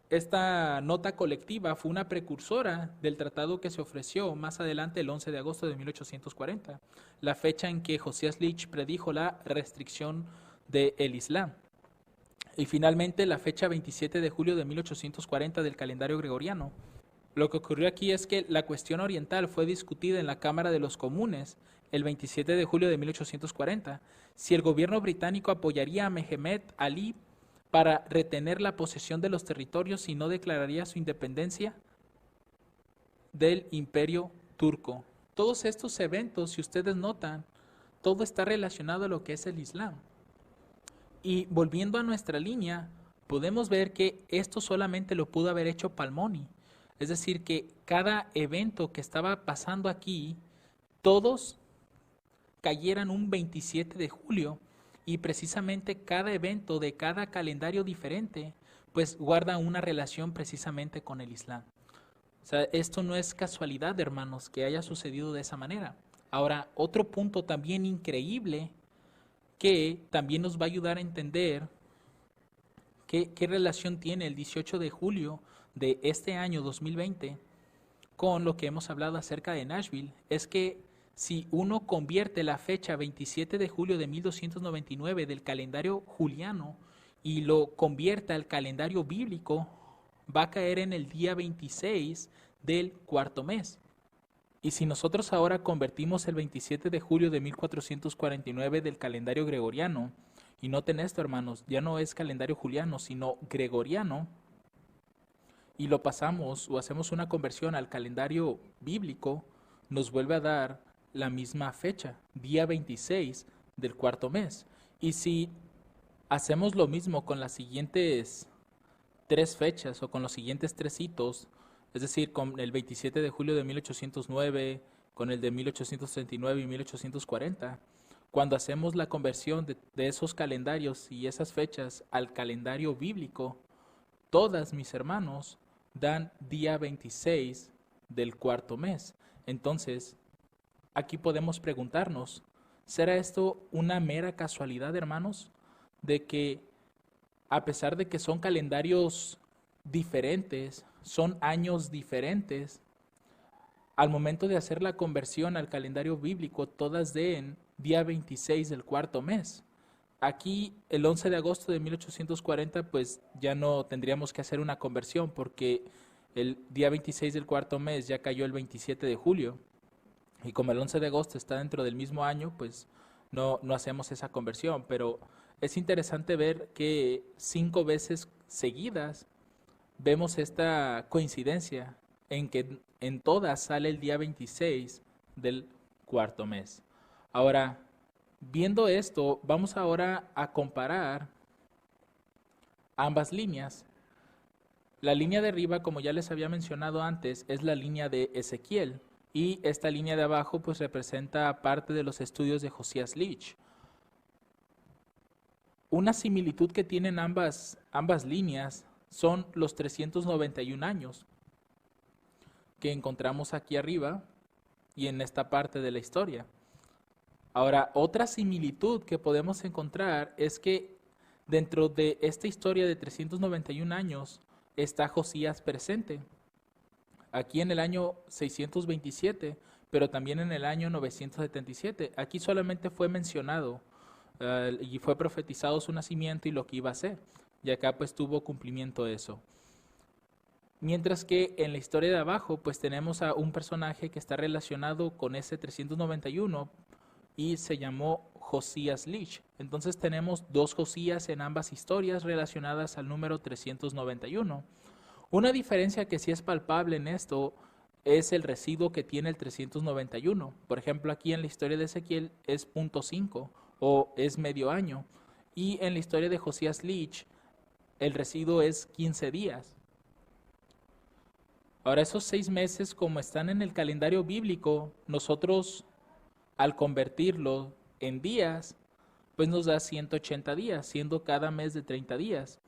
esta nota colectiva fue una precursora del tratado que se ofreció más adelante el 11 de agosto de 1840, la fecha en que Josías Leach predijo la restricción del Islam. Y finalmente la fecha 27 de julio de 1840 del calendario gregoriano. Lo que ocurrió aquí es que la cuestión oriental fue discutida en la Cámara de los Comunes el 27 de julio de 1840, si el gobierno británico apoyaría a Mehmed Ali para retener la posesión de los territorios y no declararía su independencia del imperio turco. Todos estos eventos, si ustedes notan, todo está relacionado a lo que es el Islam. Y volviendo a nuestra línea, podemos ver que esto solamente lo pudo haber hecho Palmoni. Es decir, que cada evento que estaba pasando aquí, todos cayeran un 27 de julio y precisamente cada evento de cada calendario diferente, pues guarda una relación precisamente con el Islam. O sea, esto no es casualidad, hermanos, que haya sucedido de esa manera. Ahora, otro punto también increíble que también nos va a ayudar a entender qué relación tiene el 18 de julio de este año 2020 con lo que hemos hablado acerca de Nashville, es que si uno convierte la fecha 27 de julio de 1299 del calendario juliano y lo convierte al calendario bíblico, va a caer en el día 26 del cuarto mes. Y si nosotros ahora convertimos el 27 de julio de 1449 del calendario gregoriano, y noten esto, hermanos, ya no es calendario juliano, sino gregoriano, y lo pasamos o hacemos una conversión al calendario bíblico, nos vuelve a dar la misma fecha, día 26 del cuarto mes. Y si hacemos lo mismo con las siguientes tres fechas o con los siguientes tres hitos, es decir, con el 27 de julio de 1809, con el de 1839 y 1840, cuando hacemos la conversión de esos calendarios y esas fechas al calendario bíblico, todas, mis hermanos, dan día 26 del cuarto mes. Entonces, aquí podemos preguntarnos, ¿será esto una mera casualidad, hermanos? De que a pesar de que son calendarios diferentes, son años diferentes, al momento de hacer la conversión al calendario bíblico, todas den día 26 del cuarto mes. Aquí, el 11 de agosto de 1840, pues ya no tendríamos que hacer una conversión porque el día 26 del cuarto mes ya cayó el 27 de julio. Y como el 11 de agosto está dentro del mismo año, pues no hacemos esa conversión. Pero es interesante ver que 5 veces seguidas vemos esta coincidencia en que en todas sale el día 26 del cuarto mes. Ahora, viendo esto, vamos ahora a comparar ambas líneas. La línea de arriba, como ya les había mencionado antes, es la línea de Ezequiel y esta línea de abajo pues representa parte de los estudios de Josías Leach. Una similitud que tienen ambas líneas son los 391 años que encontramos aquí arriba y en esta parte de la historia. Ahora, otra similitud que podemos encontrar es que dentro de esta historia de 391 años está Josías presente. Aquí en el año 627, pero también en el año 977. Aquí solamente fue mencionado y fue profetizado su nacimiento y lo que iba a ser. Y acá pues tuvo cumplimiento eso. Mientras que en la historia de abajo pues tenemos a un personaje que está relacionado con ese 391 y se llamó Josías Leach. Entonces tenemos dos Josías en ambas historias relacionadas al número 391. Una diferencia que sí es palpable en esto es el residuo que tiene el 391. Por ejemplo, aquí en la historia de Ezequiel es 0.5 o es medio año. Y en la historia de Josías Leach el residuo es 15 días. Ahora, esos 6 meses, como están en el calendario bíblico, nosotros al convertirlo en días, pues nos da 180 días, siendo cada mes de 30 días.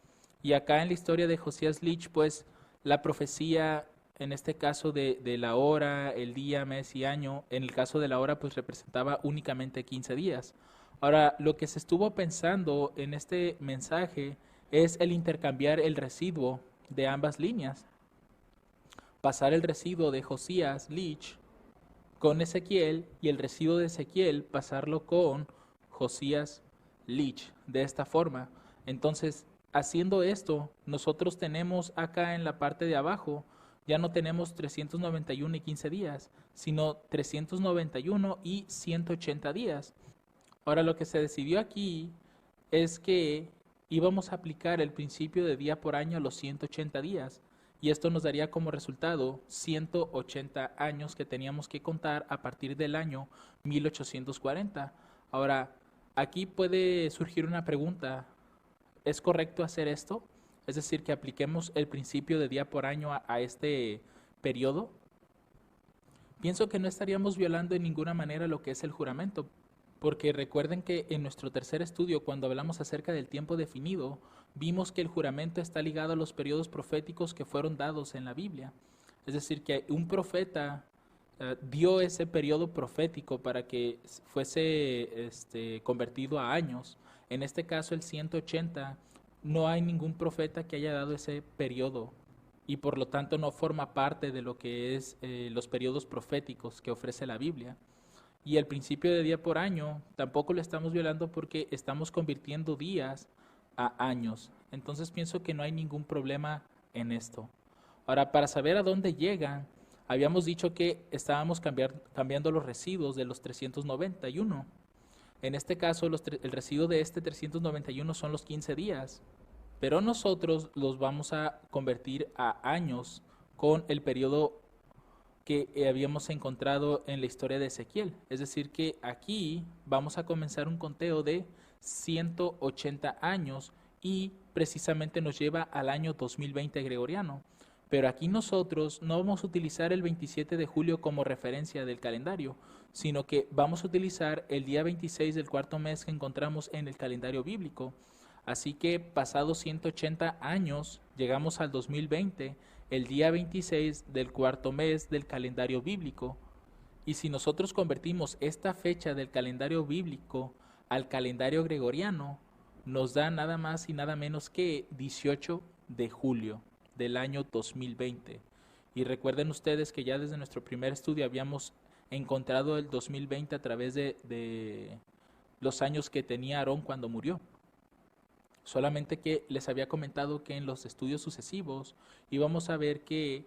Y acá en la historia de Josías Leach, pues la profecía, en este caso de la hora, el día, mes y año, en el caso de la hora, pues representaba únicamente 15 días. Ahora, lo que se estuvo pensando en este mensaje es el intercambiar el residuo de ambas líneas. Pasar el residuo de Josías Leach con Ezequiel y el residuo de Ezequiel pasarlo con Josías Leach, de esta forma. Entonces, haciendo esto, nosotros tenemos acá en la parte de abajo, ya no tenemos 391 y 15 días, sino 391 y 180 días. Ahora, lo que se decidió aquí es que íbamos a aplicar el principio de día por año a los 180 días. Y esto nos daría como resultado 180 años que teníamos que contar a partir del año 1840. Ahora, aquí puede surgir una pregunta ¿Es correcto hacer esto? Es decir, que apliquemos el principio de día por año a este periodo. Pienso que no estaríamos violando en ninguna manera lo que es el juramento, porque recuerden que en nuestro tercer estudio, cuando hablamos acerca del tiempo definido, vimos que el juramento está ligado a los periodos proféticos que fueron dados en la Biblia. Es decir, que un profeta dio ese periodo profético para que fuese convertido a años. En este caso, el 180, no hay ningún profeta que haya dado ese periodo y por lo tanto no forma parte de lo que es los periodos proféticos que ofrece la Biblia. Y el principio de día por año tampoco lo estamos violando porque estamos convirtiendo días a años. Entonces pienso que no hay ningún problema en esto. Ahora, para saber a dónde llegan, habíamos dicho que estábamos cambiando los residuos de los 391. En este caso, el residuo de este 391 son los 15 días, pero nosotros los vamos a convertir a años con el periodo que habíamos encontrado en la historia de Ezequiel. Es decir, que aquí vamos a comenzar un conteo de 180 años y precisamente nos lleva al año 2020 gregoriano. Pero aquí nosotros no vamos a utilizar el 27 de julio como referencia del calendario, sino que vamos a utilizar el día 26 del cuarto mes que encontramos en el calendario bíblico. Así que pasados 180 años, llegamos al 2020, el día 26 del cuarto mes del calendario bíblico. Y si nosotros convertimos esta fecha del calendario bíblico al calendario gregoriano, nos da nada más y nada menos que 18 de julio del año 2020. Y recuerden ustedes que ya desde nuestro primer estudio habíamos encontrado el 2020 a través de los años que tenía Aarón cuando murió. Solamente que les había comentado que en los estudios sucesivos íbamos a ver que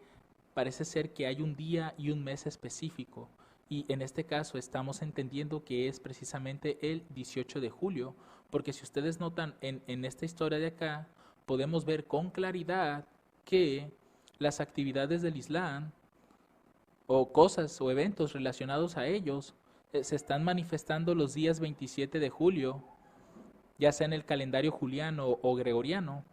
parece ser que hay un día y un mes específico. Y en este caso estamos entendiendo que es precisamente el 18 de julio, porque si ustedes notan en esta historia de acá, podemos ver con claridad que las actividades del Islam o cosas o eventos relacionados a ellos se están manifestando los días 27 de julio, ya sea en el calendario juliano o gregoriano,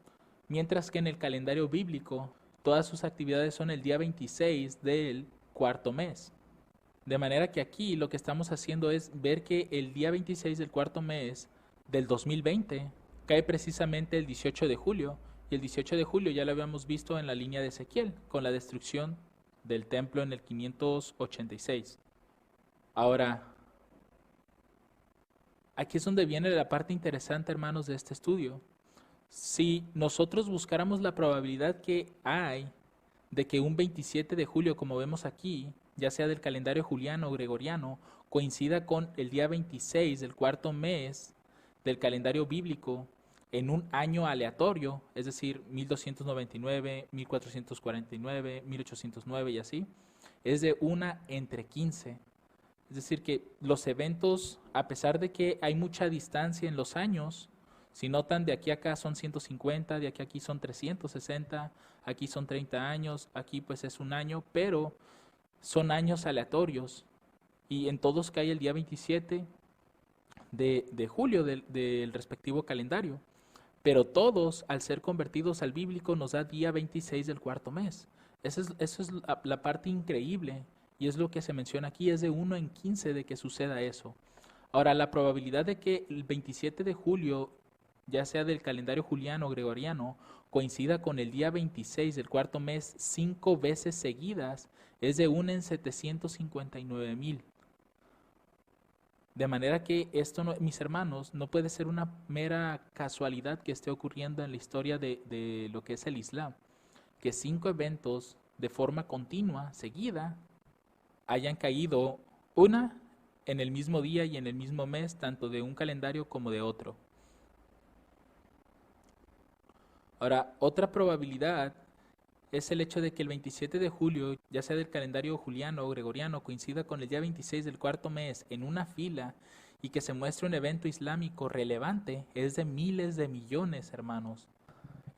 mientras que en el calendario bíblico todas sus actividades son el día 26 del cuarto mes. De manera que aquí lo que estamos haciendo es ver que el día 26 del cuarto mes del 2020 cae precisamente el 18 de julio, y el 18 de julio ya lo habíamos visto en la línea de Ezequiel, con la destrucción del templo en el 586. Ahora, aquí es donde viene la parte interesante, hermanos, de este estudio. Si nosotros buscáramos la probabilidad que hay de que un 27 de julio, como vemos aquí, ya sea del calendario juliano o gregoriano, coincida con el día 26 del cuarto mes del calendario bíblico en un año aleatorio, es decir, 1299, 1449, 1809 y así, es de 1 entre 15. Es decir, que los eventos, a pesar de que hay mucha distancia en los años, si notan, de aquí a acá son 150, de aquí a aquí son 360, aquí son 30 años, aquí pues es un año, pero son años aleatorios y en todos cae el día 27 de julio del respectivo calendario. Pero todos, al ser convertidos al bíblico, nos da día 26 del cuarto mes. Eso es la parte increíble. Y es lo que se menciona aquí, es de 1 en 15 de que suceda eso. Ahora, la probabilidad de que el 27 de julio, ya sea del calendario juliano o gregoriano, coincida con el día 26 del cuarto mes 5 veces seguidas, es de 1 en 759,000. De manera que esto, no, mis hermanos, no puede ser una mera casualidad que esté ocurriendo en la historia de lo que es el Islam. Que 5 eventos de forma continua, seguida, hayan caído una en el mismo día y en el mismo mes, tanto de un calendario como de otro. Ahora, otra probabilidad es el hecho de que el 27 de julio, ya sea del calendario juliano o gregoriano, coincida con el día 26 del cuarto mes en una fila y que se muestre un evento islámico relevante, es de miles de millones, hermanos.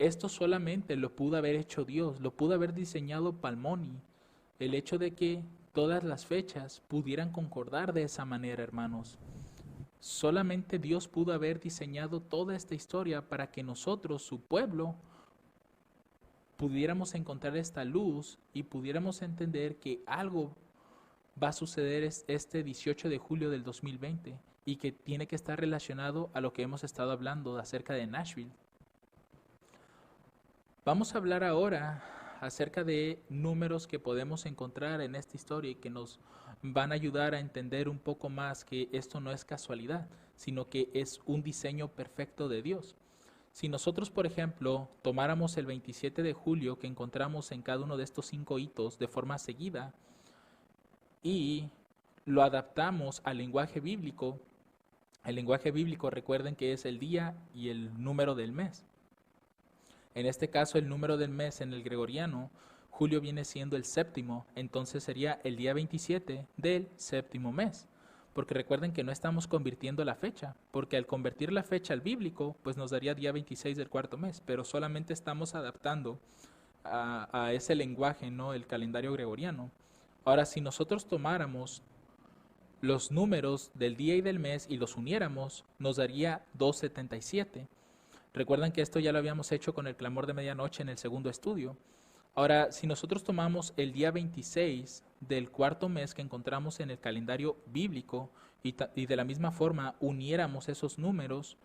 Esto solamente lo pudo haber hecho Dios, lo pudo haber diseñado Palmoni. El hecho de que todas las fechas pudieran concordar de esa manera, hermanos. Solamente Dios pudo haber diseñado toda esta historia para que nosotros, su pueblo, pudiéramos encontrar esta luz y pudiéramos entender que algo va a suceder este 18 de julio del 2020 y que tiene que estar relacionado a lo que hemos estado hablando acerca de Nashville. Vamos a hablar ahora acerca de números que podemos encontrar en esta historia y que nos van a ayudar a entender un poco más que esto no es casualidad, sino que es un diseño perfecto de Dios. Si nosotros, por ejemplo, tomáramos el 27 de julio que encontramos en cada uno de estos 5 hitos de forma seguida y lo adaptamos al lenguaje bíblico, el lenguaje bíblico recuerden que es el día y el número del mes. En este caso el número del mes en el gregoriano, julio viene siendo el séptimo, entonces sería el día 27 del séptimo mes. Porque recuerden que no estamos convirtiendo la fecha, porque al convertir la fecha al bíblico, pues nos daría día 26 del cuarto mes, pero solamente estamos adaptando a ese lenguaje, ¿no? El calendario gregoriano. Ahora, si nosotros tomáramos los números del día y del mes y los uniéramos, nos daría 277. Recuerdan que esto ya lo habíamos hecho con el clamor de medianoche en el segundo estudio. Ahora, si nosotros tomamos el día 26 del cuarto mes que encontramos en el calendario bíblico y de la misma forma uniéramos esos números,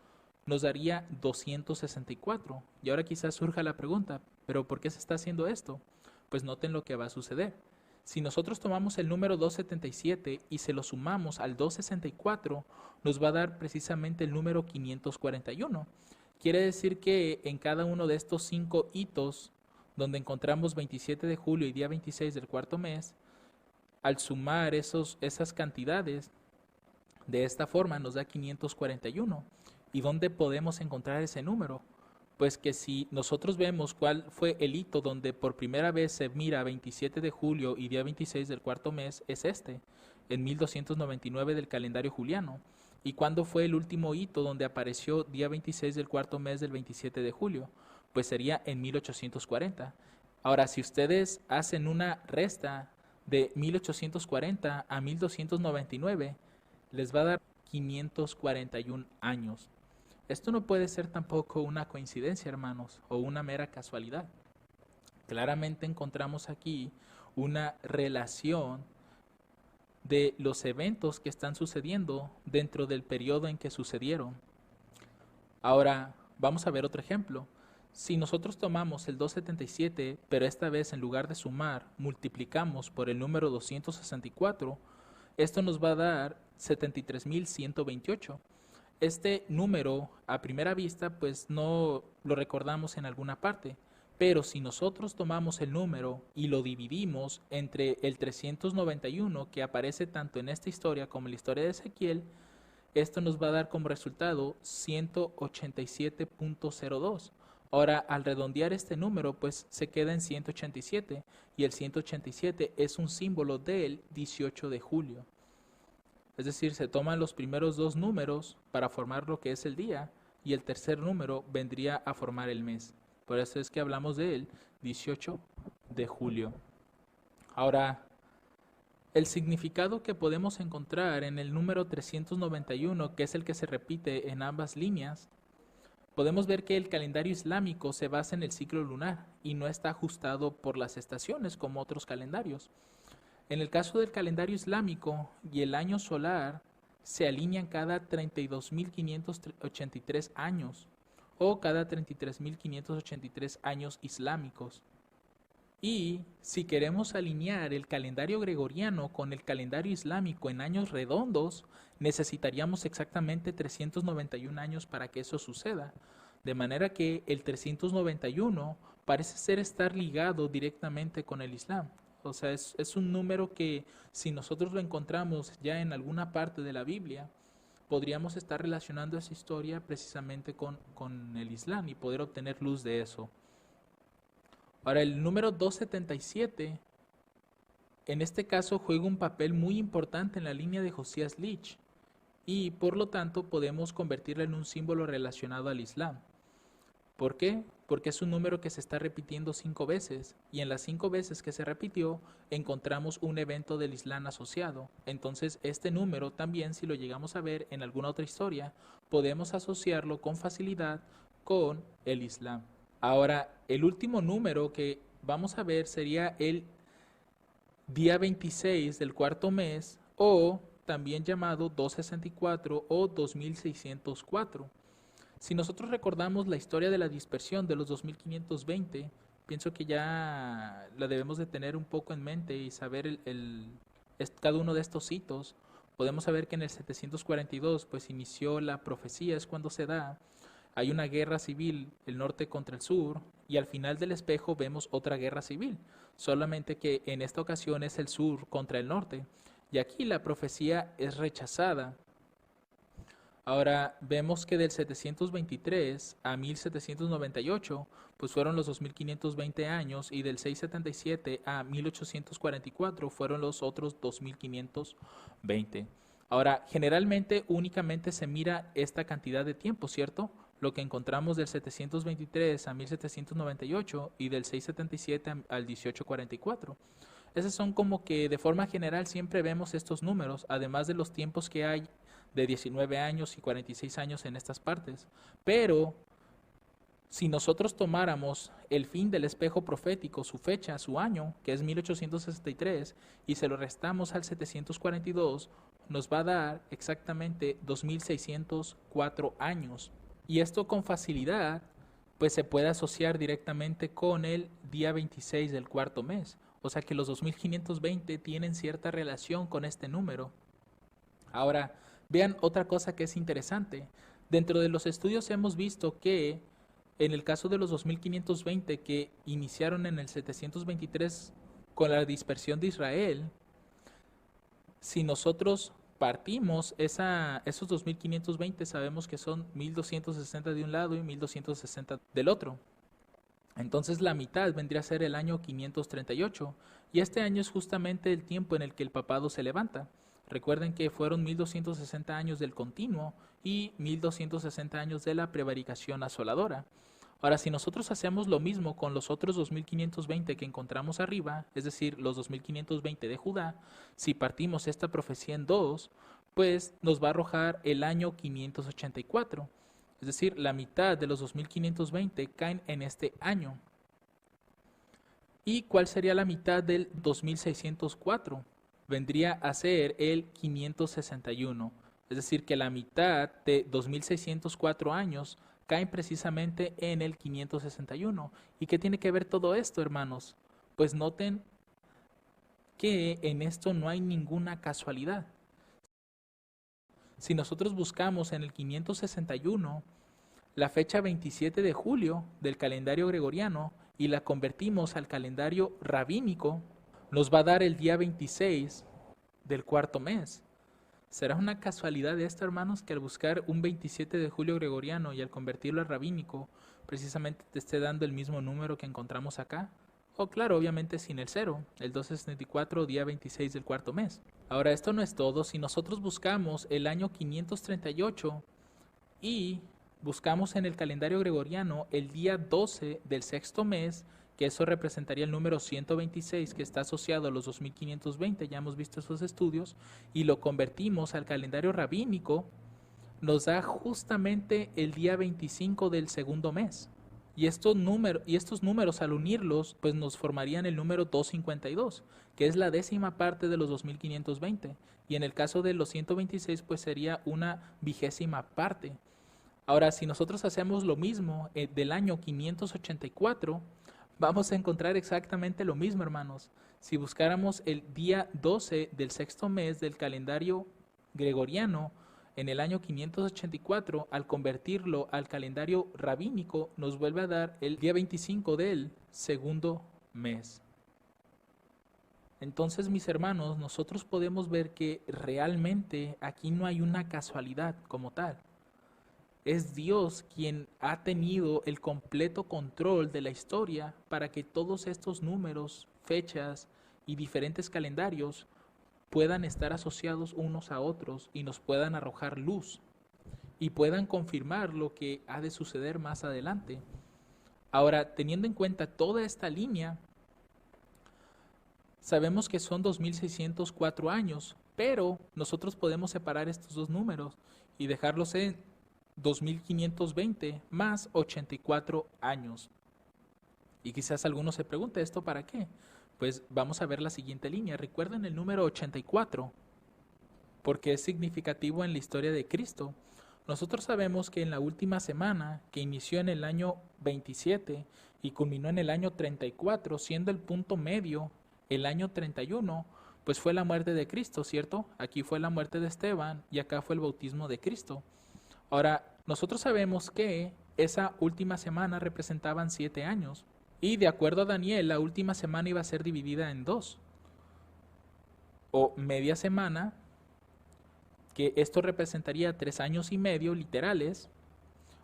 nos daría 264. Y ahora quizás surja la pregunta, ¿pero por qué se está haciendo esto? Pues noten lo que va a suceder. Si nosotros tomamos el número 277 y se lo sumamos al 264, nos va a dar precisamente el número 541. Quiere decir que en cada uno de estos 5 hitos, donde encontramos 27 de julio y día 26 del cuarto mes, al sumar esas cantidades, de esta forma nos da 541. ¿Y dónde podemos encontrar ese número? Pues que si nosotros vemos cuál fue el hito donde por primera vez se mira 27 de julio y día 26 del cuarto mes, es en 1299 del calendario juliano. ¿Y cuándo fue el último hito donde apareció día 26 del cuarto mes del 27 de julio? Pues sería en 1840. Ahora, si ustedes hacen una resta de 1840 a 1299, les va a dar 541 años. Esto no puede ser tampoco una coincidencia, hermanos, o una mera casualidad. Claramente encontramos aquí una relación de los eventos que están sucediendo dentro del periodo en que sucedieron. Ahora, vamos a ver otro ejemplo. Si nosotros tomamos el 277, pero esta vez en lugar de sumar, multiplicamos por el número 264, esto nos va a dar 73.128. Este número, a primera vista, pues no lo recordamos en alguna parte, pero si nosotros tomamos el número y lo dividimos entre el 391 que aparece tanto en esta historia como en la historia de Ezequiel, esto nos va a dar como resultado 187.02. Ahora, al redondear este número, pues se queda en 187 y el 187 es un símbolo del 18 de julio. Es decir, se toman los primeros 2 números para formar lo que es el día y el tercer número vendría a formar el mes. Por eso es que hablamos del 18 de julio. Ahora, el significado que podemos encontrar en el número 391, que es el que se repite en ambas líneas, podemos ver que el calendario islámico se basa en el ciclo lunar y no está ajustado por las estaciones como otros calendarios. En el caso del calendario islámico y el año solar se alinean cada 32.583 años o cada 33.583 años islámicos. Y si queremos alinear el calendario gregoriano con el calendario islámico en años redondos, necesitaríamos exactamente 391 años para que eso suceda. De manera que el 391 parece ser estar ligado directamente con el Islam. O sea, es un número que si nosotros lo encontramos ya en alguna parte de la Biblia, podríamos estar relacionando esa historia precisamente con el Islam y poder obtener luz de eso. Ahora, el número 277, en este caso, juega un papel muy importante en la línea de Josías Lich y por lo tanto podemos convertirla en un símbolo relacionado al Islam. ¿Por qué? porque es un número que se está repitiendo 5 veces, y en las 5 veces que se repitió encontramos un evento del Islam asociado. Entonces este número también, si lo llegamos a ver en alguna otra historia, podemos asociarlo con facilidad con el Islam. Ahora, el último número que vamos a ver sería el día 26 del cuarto mes, o también llamado 264 o 2604. Si nosotros recordamos la historia de la dispersión de los 2520, pienso que ya la debemos de tener un poco en mente y saber cada uno de estos hitos. Podemos saber que en el 742 pues inició la profecía, es cuando se da. Hay una guerra civil, el norte contra el sur, y al final del espejo vemos otra guerra civil, solamente que en esta ocasión es el sur contra el norte, y aquí la profecía es rechazada. Ahora vemos que del 723 a 1798 pues fueron los 2520 años, y del 677 a 1844 fueron los otros 2520. Ahora, generalmente únicamente se mira esta cantidad de tiempo, ¿cierto? Lo que encontramos del 723 a 1798 y del 677 al 1844. Esos son como que de forma general siempre vemos estos números, además de los tiempos que hay de 19 años y 46 años en estas partes. Pero si nosotros tomáramos el fin del espejo profético, su fecha, su año, que es 1863, y se lo restamos al 742, nos va a dar exactamente 2604 años. Y esto con facilidad pues se puede asociar directamente con el día 26 del cuarto mes. O sea que los 2520 tienen cierta relación con este número. Ahora, vean otra cosa que es interesante. Dentro de los estudios hemos visto que en el caso de los 2520 que iniciaron en el 723 con la dispersión de Israel, si nosotros partimos esos 2520, sabemos que son 1260 de un lado y 1260 del otro. Entonces la mitad vendría a ser el año 538, y este año es justamente el tiempo en el que el papado se levanta. Recuerden que fueron 1260 años del continuo y 1260 años de la prevaricación asoladora. Ahora, si nosotros hacemos lo mismo con los otros 2520 que encontramos arriba, es decir, los 2520 de Judá, si partimos esta profecía en dos, pues nos va a arrojar el año 584. Es decir, la mitad de los 2520 caen en este año. ¿Y cuál sería la mitad del 2604? Vendría a ser el 561. Es decir, que la mitad de 2604 años caen precisamente en el 561. ¿Y qué tiene que ver todo esto, hermanos? Pues noten que en esto no hay ninguna casualidad. Si nosotros buscamos en el 561 la fecha 27 de julio del calendario gregoriano y la convertimos al calendario rabínico, nos va a dar el día 26 del cuarto mes. ¿Será una casualidad esto, hermanos, que al buscar un 27 de julio gregoriano y al convertirlo al rabínico, precisamente te esté dando el mismo número que encontramos acá? O claro, obviamente sin el 0, el 1264, día 26 del cuarto mes. Ahora, esto no es todo. Si nosotros buscamos el año 538 y buscamos en el calendario gregoriano el día 12 del sexto mes, que eso representaría el número 126 que está asociado a los 2520, ya hemos visto esos estudios, y lo convertimos al calendario rabínico, nos da justamente el día 25 del segundo mes. Y estos números al unirlos, pues nos formarían el número 252, que es la décima parte de los 2520. Y en el caso de los 126, pues sería una vigésima parte. Ahora, si nosotros hacemos lo mismo del año 584, vamos a encontrar exactamente lo mismo, hermanos. Si buscáramos el día 12 del sexto mes del calendario gregoriano en el año 584, al convertirlo al calendario rabínico, nos vuelve a dar el día 25 del segundo mes. Entonces, mis hermanos, nosotros podemos ver que realmente aquí no hay una casualidad como tal. Es Dios quien ha tenido el completo control de la historia para que todos estos números, fechas y diferentes calendarios puedan estar asociados unos a otros y nos puedan arrojar luz y puedan confirmar lo que ha de suceder más adelante. Ahora, teniendo en cuenta toda esta línea, sabemos que son 2604 años, pero nosotros podemos separar estos dos números y dejarlos en 2520 más 84 años. Y quizás alguno se pregunte, ¿esto para qué? Pues vamos a ver la siguiente línea. Recuerden el número 84, porque es significativo en la historia de Cristo. Nosotros sabemos que en la última semana, que inició en el año 27 y culminó en el año 34, siendo el punto medio el año 31, pues fue la muerte de Cristo, ¿cierto? Aquí fue la muerte de Esteban y acá fue el bautismo de Cristo. Ahora, nosotros sabemos que esa última semana representaban 7 años. Y de acuerdo a Daniel, la última semana iba a ser dividida en dos. O media semana, que esto representaría 3 años y medio literales,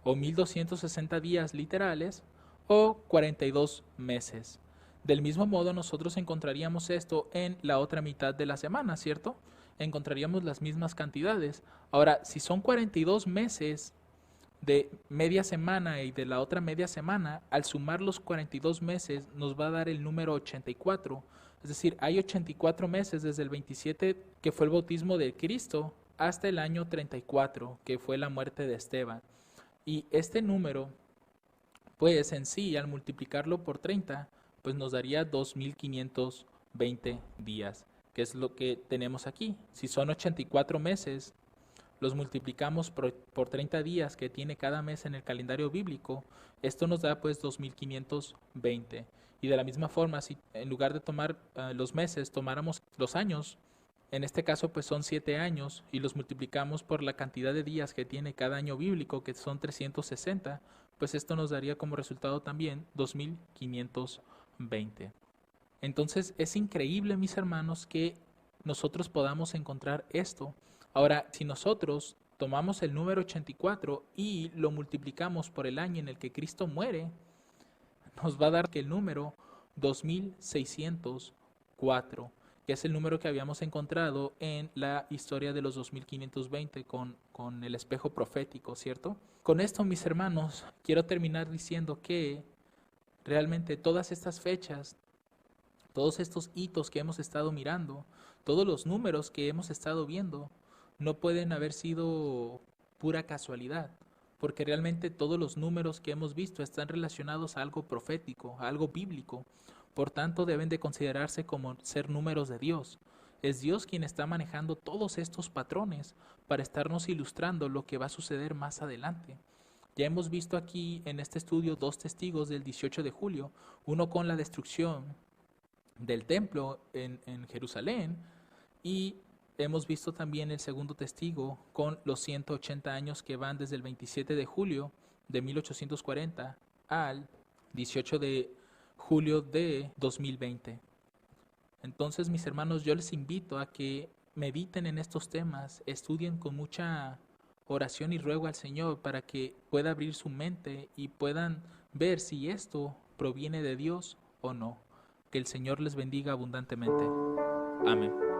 o 1260 días literales, o 42 meses. Del mismo modo, nosotros encontraríamos esto en la otra mitad de la semana, ¿cierto? Encontraríamos las mismas cantidades. Ahora, si son 42 meses de media semana y de la otra media semana, al sumar los 42 meses nos va a dar el número 84. Es decir, hay 84 meses desde el 27, que fue el bautismo de Cristo, hasta el año 34, que fue la muerte de Esteban. Y este número, pues en sí, al multiplicarlo por 30, pues nos daría 2520 días, que es lo que tenemos aquí. Si son 84 meses, los multiplicamos por 30 días que tiene cada mes en el calendario bíblico, esto nos da pues 2520. Y de la misma forma, si en lugar de tomar los meses, tomáramos los años, en este caso pues son 7 años y los multiplicamos por la cantidad de días que tiene cada año bíblico, que son 360, pues esto nos daría como resultado también 2520. Entonces es increíble, mis hermanos, que nosotros podamos encontrar esto. Ahora, si nosotros tomamos el número 84 y lo multiplicamos por el año en el que Cristo muere, nos va a dar que el número 2604, que es el número que habíamos encontrado en la historia de los 2520 con el espejo profético, ¿cierto? Con esto, mis hermanos, quiero terminar diciendo que realmente todas estas fechas, todos estos hitos que hemos estado mirando, todos los números que hemos estado viendo, no pueden haber sido pura casualidad, porque realmente todos los números que hemos visto están relacionados a algo profético, a algo bíblico. Por tanto, deben de considerarse como ser números de Dios. Es Dios quien está manejando todos estos patrones para estarnos ilustrando lo que va a suceder más adelante. Ya hemos visto aquí en este estudio dos testigos del 18 de julio, uno con la destrucción del templo en Jerusalén, y hemos visto también el segundo testigo con los 180 años que van desde el 27 de julio de 1840 al 18 de julio de 2020. Entonces, mis hermanos, yo les invito a que mediten en estos temas, estudien con mucha oración y ruego al Señor para que pueda abrir su mente y puedan ver si esto proviene de Dios o no. Que el Señor les bendiga abundantemente. Amén.